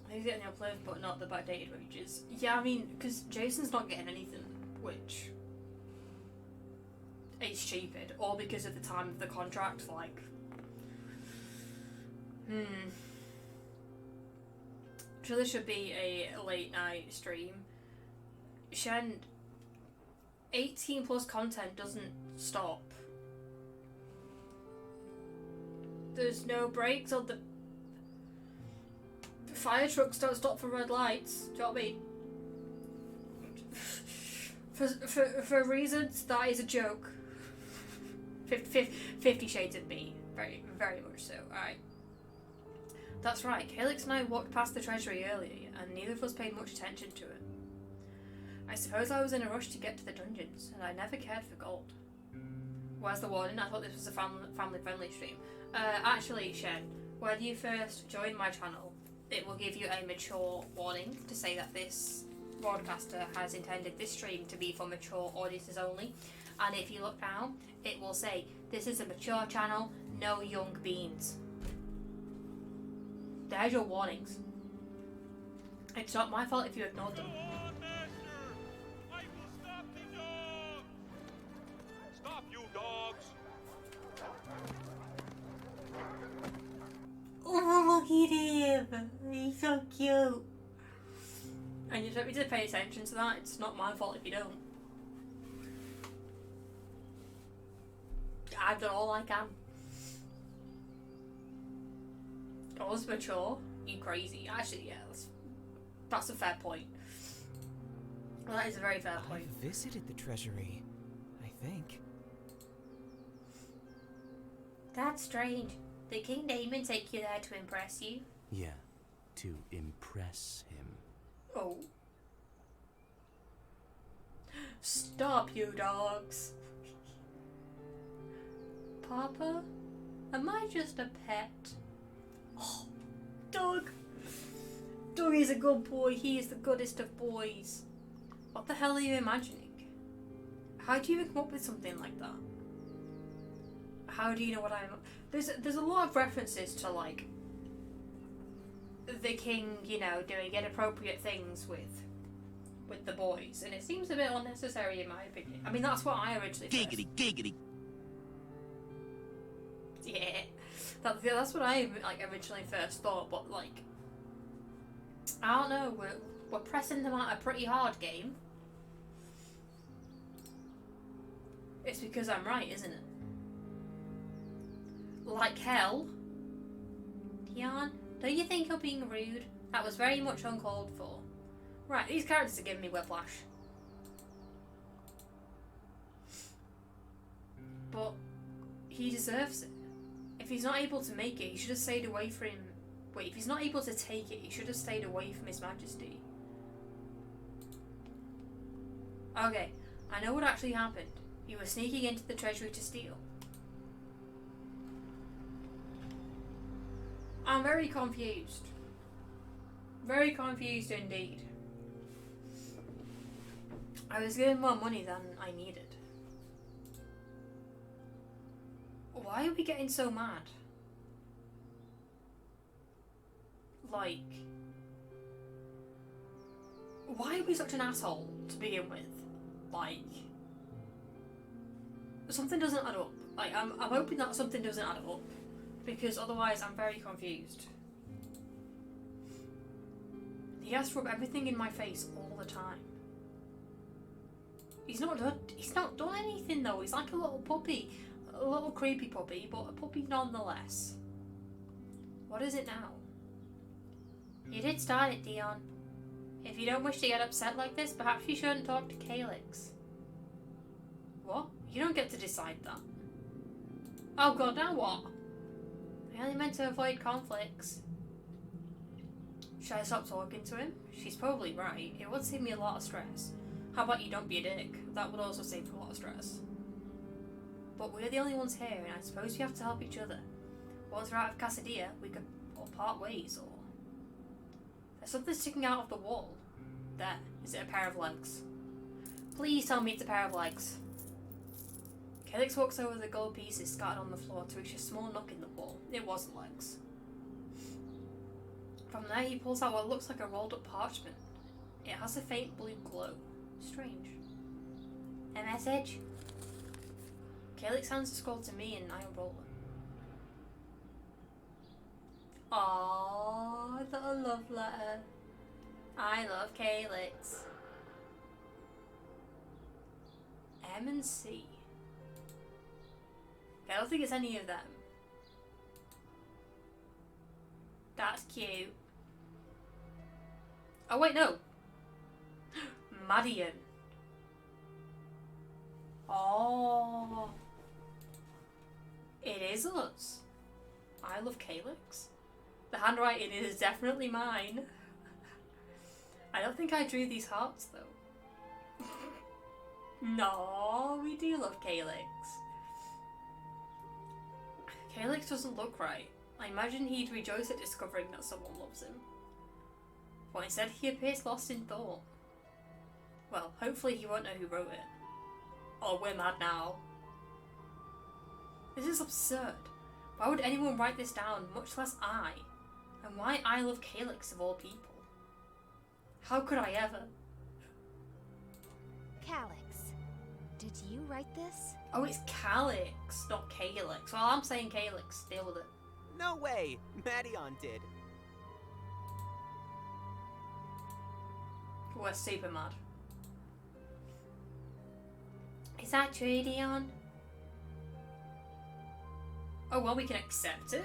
He's getting the upload, but not the backdated wages. Yeah, I mean, because Jason's not getting anything, which is stupid, or because of the time of the contract, like, sure, this should be a late night stream. Shen, 18 plus content doesn't stop. There's no brakes on the fire trucks don't stop for red lights. Do you know what I mean? For reasons that is a joke. 50 Shades of Me. Very, very much so. Alright. That's right. Calix and I walked past the treasury earlier, and neither of us paid much attention to it. I suppose I was in a rush to get to the dungeons, and I never cared for gold. Where's the warden? I thought this was a family-friendly stream. Actually, Shen, when you first join my channel, it will give you a mature warning to say that this broadcaster has intended this stream to be for mature audiences only. And if you look down, it will say, this is a mature channel, no young beans. There's your warnings. It's not my fault if you ignored them.
Stop, you dogs!
Oh, look at him! He's so cute.
And you don't need to pay attention to that. It's not my fault if you don't. I've done all I can. I was mature. You crazy. Actually, yeah, that's a fair point. Well, that is a very fair point.
I've visited the treasury, I think.
That's strange. Did King Damian take you there to impress you?
Yeah, to impress him.
Oh. Stop, you dogs. Papa? Am I just a pet? Oh, Doug! Doug is a good boy. He is the goodest of boys. What the hell are you imagining? How do you even come up with something like that? How do you know what I'm... There's a lot of references to, like, the king, you know, doing inappropriate things with the boys, and it seems a bit unnecessary in my opinion. I mean, that's what I originally
Giggity.
Yeah, that's what I like originally first thought. But like, I don't know. We're pressing them out a pretty hard game. It's because I'm right, isn't it? Like hell. Dion, don't you think you're being rude? That was very much uncalled for. Right, these characters are giving me whiplash. But he deserves it. If he's not able to make it, he should have stayed away from him. Wait, if he's not able to take it, he should have stayed away from His Majesty. Okay, I know what actually happened. You were sneaking into the treasury to steal. I'm very confused. Very confused indeed. I was given more money than I needed. Why are we getting so mad? Like, why are we such an asshole to begin with? Like, something doesn't add up. Like, I'm hoping that something doesn't add up, because otherwise I'm very confused. He has to rub everything in my face all the time. He's not done anything though. He's like a little puppy. A little creepy puppy, but a puppy nonetheless. What is it now?
You did start it, Dion. If you don't wish to get upset like this, perhaps you shouldn't talk to Calyx.
What? You don't get to decide that. Oh god, now what?
I only meant to avoid conflicts.
Should I stop talking to him? She's probably right. It would save me a lot of stress. How about you don't be a dick? That would also save a lot of stress. But we're the only ones here, and I suppose we have to help each other. Once we're out of Cassadia, we could all part ways, or... There's something sticking out of the wall. There. Is it a pair of legs? Please tell me it's a pair of legs. Calyx walks over the gold pieces scattered on the floor to reach a small nook in the wall. It was legs. From there he pulls out what looks like a rolled up parchment. It has a faint blue glow. Strange.
A message?
Calyx hands the scroll to me and I unroll it. Aww, I thought a love letter. I love Calyx. M and C. I don't think it's any of them. That's cute. Oh wait, no. Madian. Oh. It is us. I love Calyx. The handwriting is definitely mine. I don't think I drew these hearts though. No, we do love Calyx. Calyx doesn't look right. I imagine he'd rejoice at discovering that someone loves him. But instead he appears lost in thought. Well, hopefully he won't know who wrote it. Oh, we're mad now. This is absurd. Why would anyone write this down, much less I? And why I love Calyx of all people? How could I ever?
Calyx, did you write this?
Oh, it's Calyx, not Calyx. Well, I'm saying Calyx. Deal with it.
No way! Madion did.
We're super mad.
Is that true, Dion?
Oh well, we can accept it.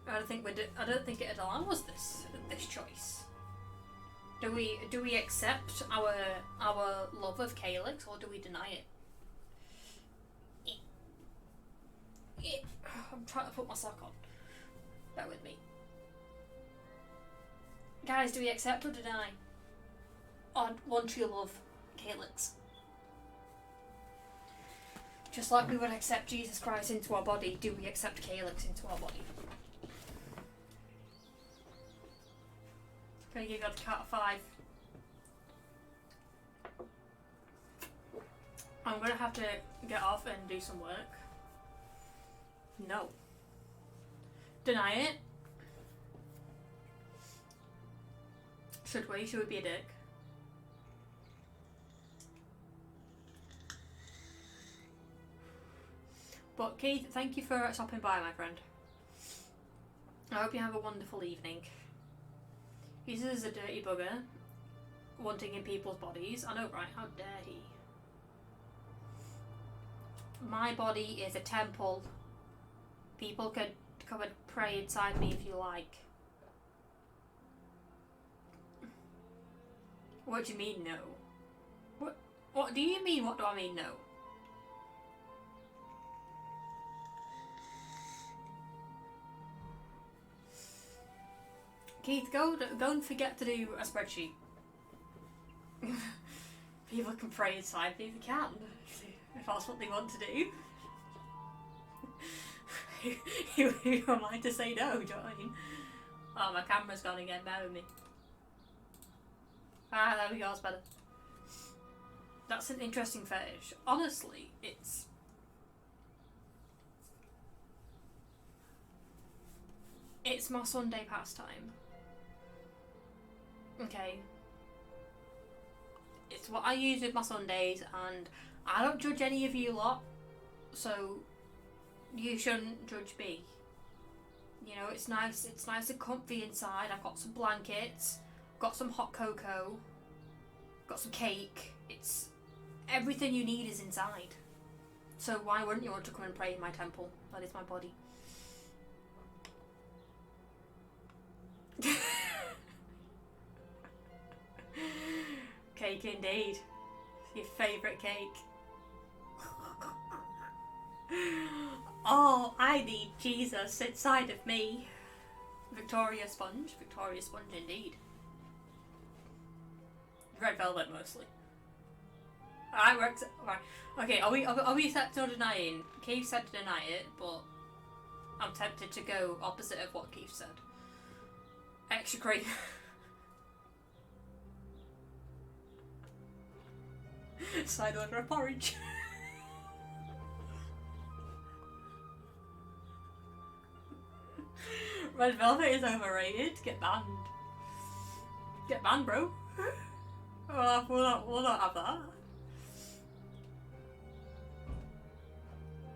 I don't think it'd allow us this choice. Do we accept our love of Calyx, or do we deny it? I'm trying to put my sock on. Bear with me. Guys, do we accept or deny our one true love, Calyx? Just like we would accept Jesus Christ into our body, do we accept Calyx into our body? Gonna give you a count of 5. I'm gonna have to get off and do some work. No. Deny it? Should we? Should we be a dick? But Keith, thank you for stopping by, my friend. I hope you have a wonderful evening. He's a dirty bugger, wanting in people's bodies. I know, right? How dare he? My body is a temple. People could come and pray inside me if you like. What do you mean, no? What do you mean, what do I mean, no? Keith, go and forget to do a spreadsheet. People can pray inside me if they can. If that's what they want to do. Who am I to say no, do you know what I mean? Oh, my camera's gone again, bear with me. Ah, there we go, it's better. That's an interesting fetish. Honestly, it's my Sunday pastime. Okay. It's what I use with my Sundays, and I don't judge any of you lot, so you shouldn't judge me. You know, it's nice and comfy inside. I've got some blankets, got some hot cocoa, got some cake. It's everything you need is inside. So why wouldn't you want to come and pray in my temple? That is my body. cake indeed. Your favourite cake. Oh, I need Jesus inside of me. Victoria sponge indeed. Red velvet mostly. Alright, works. Right. Okay, are we set to denying? Keith said to deny it, but I'm tempted to go opposite of what Keith said. Extra cream. Side order of porridge. Red velvet is overrated. Get banned. Get banned, bro. We'll not have that.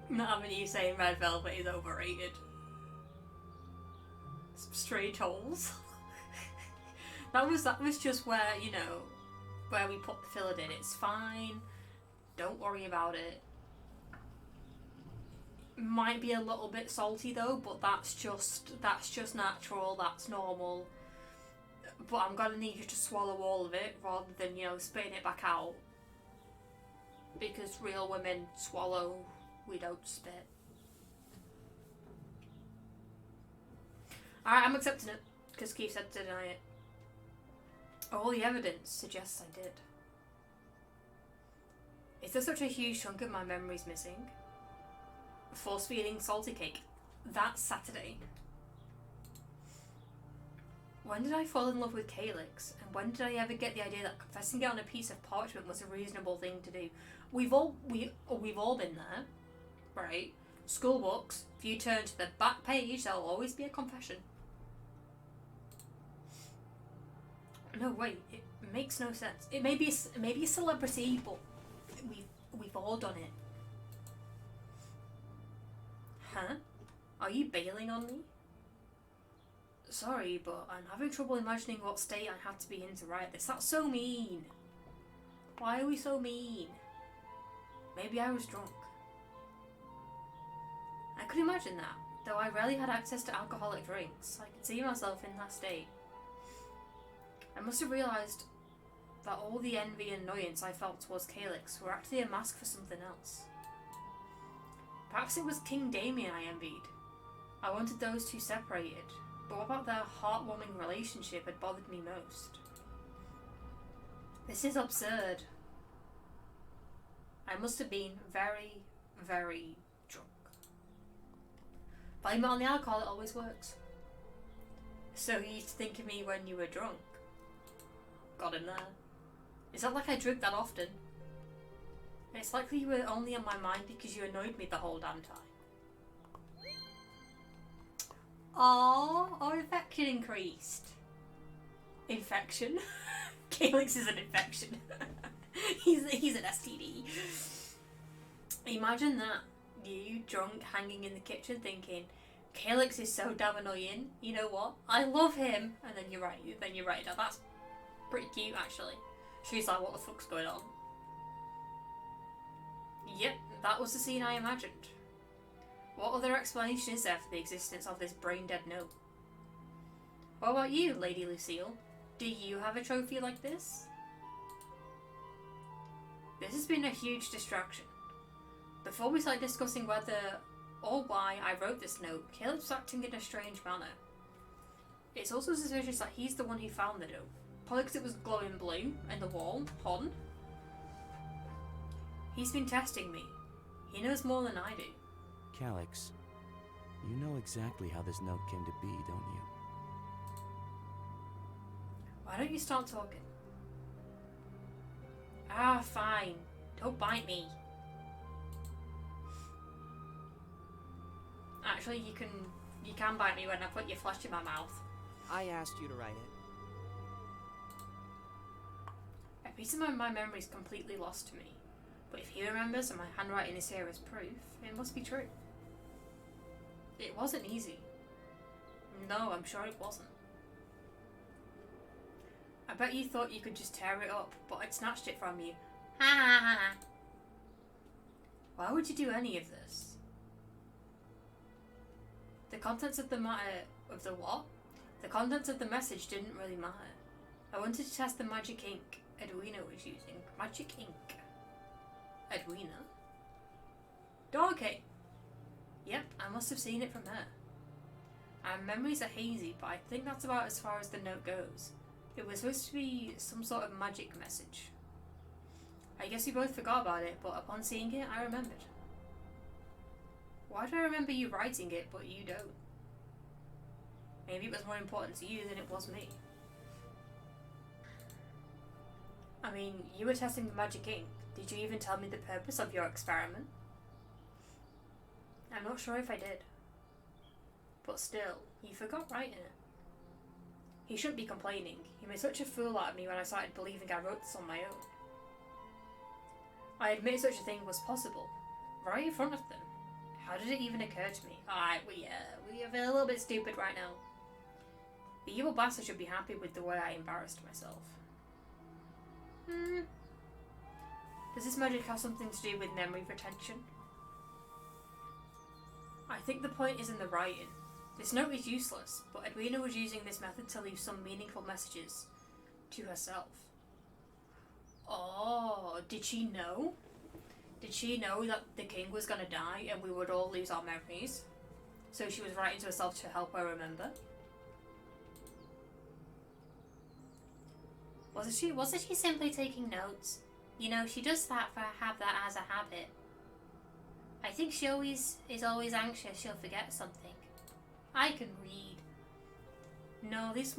Not having you saying red velvet is overrated. Some strange holes. that was just where, you know, where we put the filler in. It's fine. Don't worry about it. Might be a little bit salty though, but that's just natural, that's normal. But I'm gonna need you to swallow all of it rather than, you know, spitting it back out. Because real women swallow, we don't spit. Alright, I'm accepting it, because Keith said to deny it. All the evidence suggests I did. Is there such a huge chunk of my memories missing? Force feeding salty cake. That's Saturday. When did I fall in love with Calyx? And when did I ever get the idea that confessing it on a piece of parchment was a reasonable thing to do? We've all been there, right? School books, if you turn to the back page, there'll always be a confession. No, wait, it makes no sense. It may be a celebrity, but we've all done it. Huh? Are you bailing on me? Sorry, but I'm having trouble imagining what state I had to be in to write this. That's so mean. Why are we so mean? Maybe I was drunk. I could imagine that, though I rarely had access to alcoholic drinks. I could see myself in that state. I must have realised that all the envy and annoyance I felt towards Calyx were actually a mask for something else. Perhaps it was King Damian I envied. I wanted those two separated, but what about their heartwarming relationship had bothered me most? This is absurd. I must have been very, very drunk. Blame it on the alcohol, it always works. So you used to think of me when you were drunk. Got him there. It's not like I drink that often. It's likely you were only on my mind because you annoyed me the whole damn time. Aww, our infection increased. Infection? Calyx is an infection. he's an STD. Imagine that. You drunk hanging in the kitchen thinking, Calyx is so damn annoying. You know what? I love him. And then you write it down. That's pretty cute actually. She's like, what the fuck's going on? Yep, that was the scene I imagined. What other explanation is there for the existence of this brain-dead note? What about you, Lady Lucille? Do you have a trophy like this? This has been a huge distraction. Before we start discussing whether or why I wrote this note, Caleb's was acting in a strange manner. It's also suspicious that he's the one who found the note. Probably because it was glowing blue in the wall. Hon. He's been testing me. He knows more than I do.
Calyx, you know exactly how this note came to be, don't you?
Why don't you start talking? Ah, fine. Don't bite me. Actually, you can bite me when I put your flesh in my mouth.
I asked you to write it.
A piece of my memory is completely lost to me. But if he remembers and my handwriting is here as proof, it must be true. It wasn't easy. No, I'm sure it wasn't. I bet you thought you could just tear it up, but I'd snatched it from you. Ha ha ha ha. Why would you do any of this? The contents of the what? The contents of the message didn't really matter. I wanted to test the magic ink. Edwina was using. Magic ink. Edwina? Doggy! Yep, I must have seen it from her. Our memories are hazy, but I think that's about as far as the note goes. It was supposed to be some sort of magic message. I guess we both forgot about it, but upon seeing it, I remembered. Why do I remember you writing it, but you don't? Maybe it was more important to you than it was me. I mean, you were testing the magic ink. Did you even tell me the purpose of your experiment? I'm not sure if I did. But still, he forgot writing it. He shouldn't be complaining. He made such a fool out of me when I started believing I wrote this on my own. I admit such a thing was possible. Right in front of them. How did it even occur to me? Alright, we are a little bit stupid right now. The evil bastard should be happy with the way I embarrassed myself. Does this magic have something to do with memory retention? I think the point is in the writing. This note is useless, but Edwina was using this method to leave some meaningful messages to herself. Oh, did she know? Did she know that the king was gonna die and we would all lose our memories? So she was writing to herself to help her remember?
Wasn't she simply taking notes? You know, she does have that as a habit. I think she is always anxious she'll forget something. I can read. No, these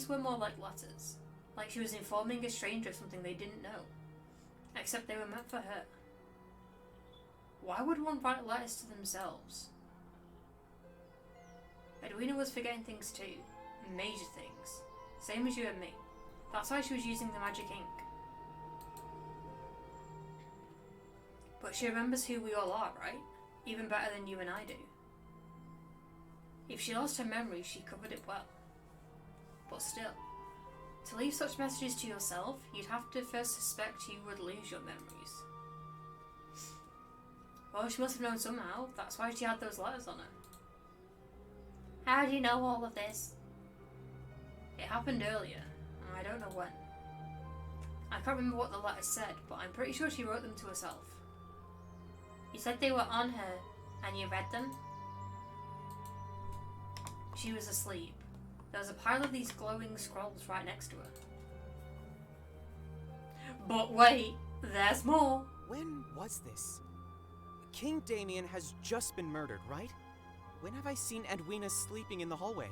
were more like letters. Like she was informing a stranger of something they didn't know. Except they were meant for her. Why would one write letters to themselves? Edwina was forgetting things too. Major things. Same as you and me. That's why she was using the magic ink. But she remembers who we all are, right? Even better than you and I do. If she lost her memory, she covered it well. But still, to leave such messages to yourself, you'd have to first suspect you would lose your memories. Well, she must have known somehow. That's why she had those letters on her. How do you know all of this?
It happened earlier, and I don't know when. I can't remember what the letters said, but I'm pretty sure she wrote them to herself.
You said they were on her, and you read them?
She was asleep. There was a pile of these glowing scrolls right next to her. But wait, there's more.
When was this? King Damian has just been murdered, right? When have I seen Edwina sleeping in the hallway?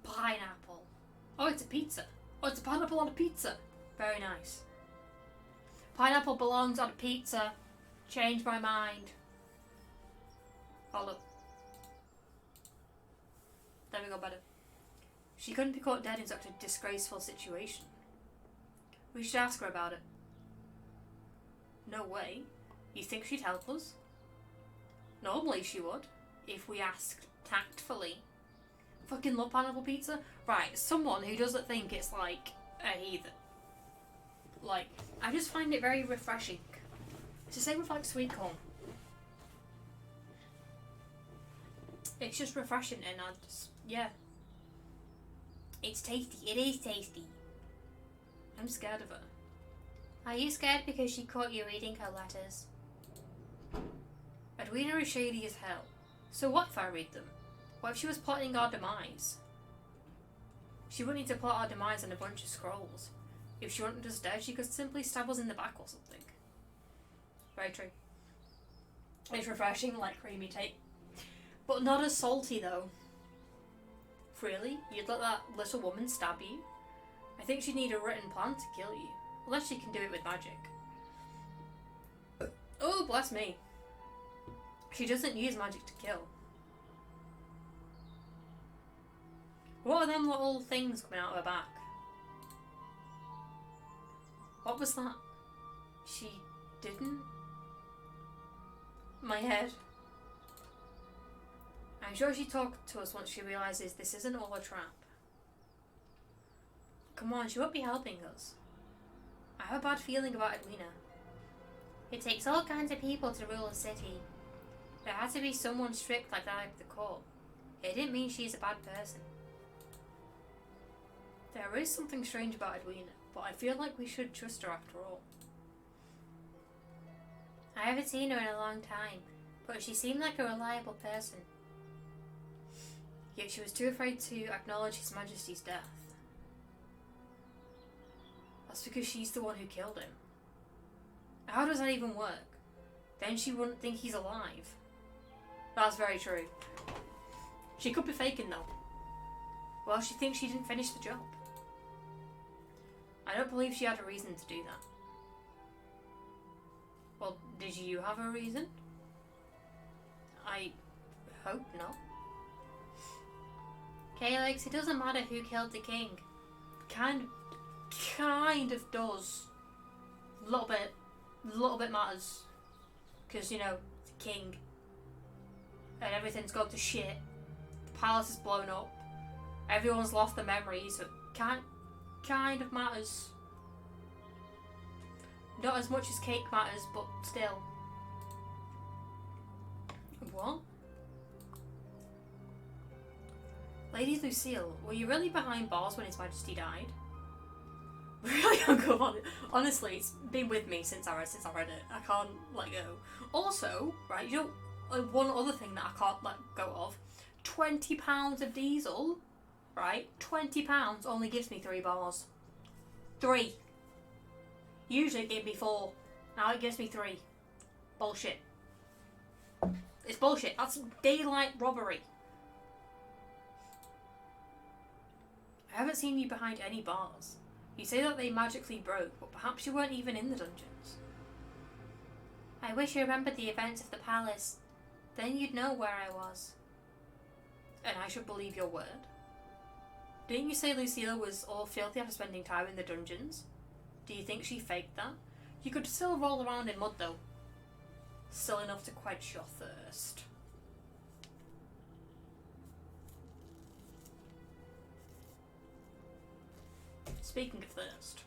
Pineapple. Oh, it's a pizza. Oh, it's a pineapple on a pizza. Very nice. Pineapple belongs on a pizza. Changed my mind. Oh, look. There we go, better. She couldn't be caught dead in such a disgraceful situation. We should ask her about it. No way. You think she'd help us? Normally she would, if we asked tactfully. Fucking love pineapple pizza? Right, someone who doesn't think it's like a heathen. Like, I just find it very refreshing. It's the same with like sweet corn. It's just refreshing and I just, yeah.
It's tasty. It is tasty.
I'm scared of her.
Are you scared because she caught you reading her letters?
Edwina is shady as hell. So what if I read them? What if she was plotting our demise? She wouldn't need to plot our demise on a bunch of scrolls. If she wanted us dead, she could simply stab us in the back or something. Very true. It's refreshing like creamy tape. But not as salty though. Really? You'd let that little woman stab you? I think she'd need a written plan to kill you. Unless she can do it with magic. Oh, bless me. She doesn't use magic to kill. What are them little things coming out of her back? What was that? She didn't? My head. I'm sure she talked to us once she realises this isn't all a trap. Come on, she won't be helping us. I have a bad feeling about Edwina.
It takes all kinds of people to rule a city. There has to be someone strict like that at the court.
It didn't mean she's a bad person. There is something strange about Edwina, but I feel like we should trust her after all.
I haven't seen her in a long time, but she seemed like a reliable person.
Yet she was too afraid to acknowledge His Majesty's death. That's because she's the one who killed him. How does that even work? Then she wouldn't think he's alive. That's very true. She could be faking though. Well, she thinks she didn't finish the job. I don't believe she had a reason to do that. Well, did you have a reason? I hope not.
Calyx, it doesn't matter who killed the king.
Kind of does. A little bit matters. Because, you know, the king. And everything's gone to shit. The palace is blown up. Everyone's lost their memories, so it kind of matters. Not as much as cake matters, but still. What? Lady Lucille, were you really behind bars when His Majesty died? Really hung up on it. Honestly, it's been with me since I read it. I can't let go. Also, right, you know, one other thing that I can't let go of. £20 of diesel, right? £20 only gives me 3 bars. 3. Usually it gave me 4. Now it gives me 3. Bullshit. It's bullshit. That's daylight robbery. I haven't seen you behind any bars. You say that they magically broke, but perhaps you weren't even in the dungeons.
I wish you remembered the events of the palace. Then you'd know where I was.
And I should believe your word? Didn't you say Lucille was all filthy after spending time in the dungeons? Do you think she faked that? You could still roll around in mud though. Still enough to quench your thirst. Speaking of thirst.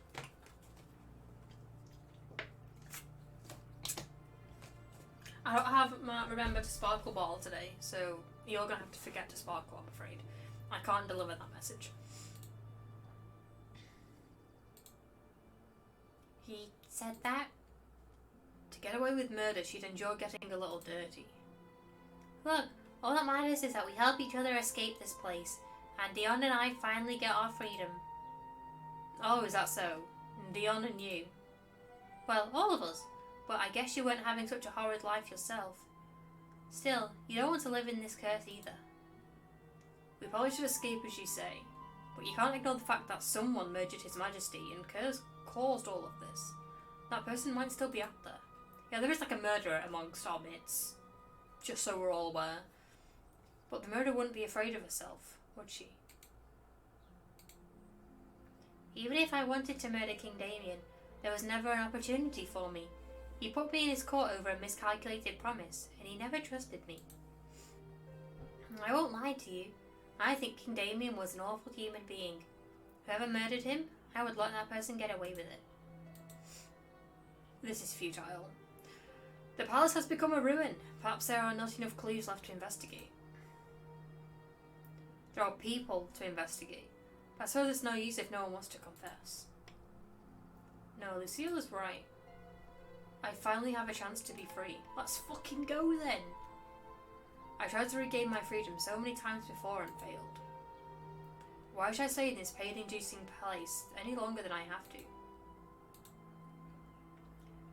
I don't have my remember to sparkle bottle today, so you're gonna have to forget to sparkle, I'm afraid. I can't deliver that message.
He said that?
To get away with murder, she'd enjoy getting a little dirty.
Look, all that matters is that we help each other escape this place, and Dion and I finally get our freedom.
Oh, is that so? Dion and you?
Well, all of us, but I guess you weren't having such a horrid life yourself. Still, you don't want to live in this curse either.
We probably should escape as you say, but you can't ignore the fact that someone murdered His Majesty and caused all of this. That person might still be out there. Yeah, there is like a murderer amongst our midst, just so we're all aware. But the murderer wouldn't be afraid of herself, would she?
Even if I wanted to murder King Damian, there was never an opportunity for me. He put me in his court over a miscalculated promise, and he never trusted me. I won't lie to you. I think King Damian was an awful human being. Whoever murdered him, I would let that person get away with it.
This is futile. The palace has become a ruin. Perhaps there are not enough clues left to investigate. There are people to investigate. But I suppose it's no use if no one wants to confess. No, Lucille is right. I finally have a chance to be free. Let's fucking go then! I tried to regain my freedom so many times before and failed. Why should I stay in this pain-inducing place any longer than I have to?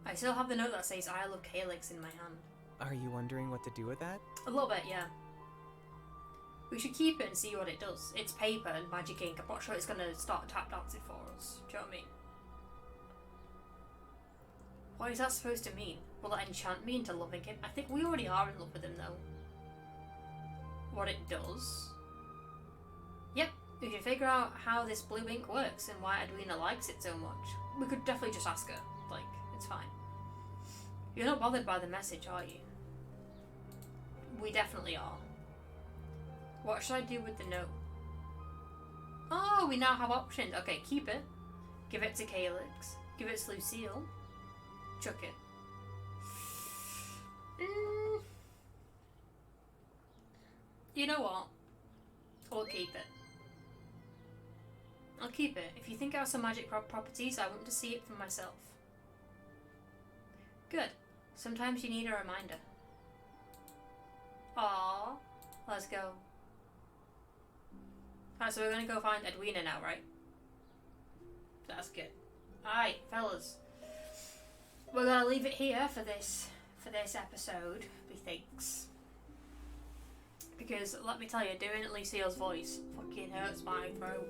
I still have the note that says Isle of Calyx in my hand.
Are you wondering what to do with that?
A little bit, yeah. We should keep it and see what it does. It's paper and magic ink. I'm not sure it's going to start tap dancing for us. Do you know what I mean? What is that supposed to mean? Will it enchant me into loving him? I think we already are in love with him though. What it does? Yep, we should figure out how this blue ink works and why Edwina likes it so much. We could definitely just ask her. Like, it's fine. You're not bothered by the message, are you? We definitely are. What should I do with the note? Oh, we now have options. Okay, keep it. Give it to Calyx. Give it to Lucille. Chuck it. You know what? I'll keep it. I'll keep it. If you think it has some magic properties, I want to see it for myself. Good. Sometimes you need a reminder. Aww. Let's go. Alright, so we're gonna go find Edwina now, right? That's good. Alright, fellas. We're gonna leave it here for this episode, methinks. Because let me tell you, doing Lucille's voice fucking hurts my throat.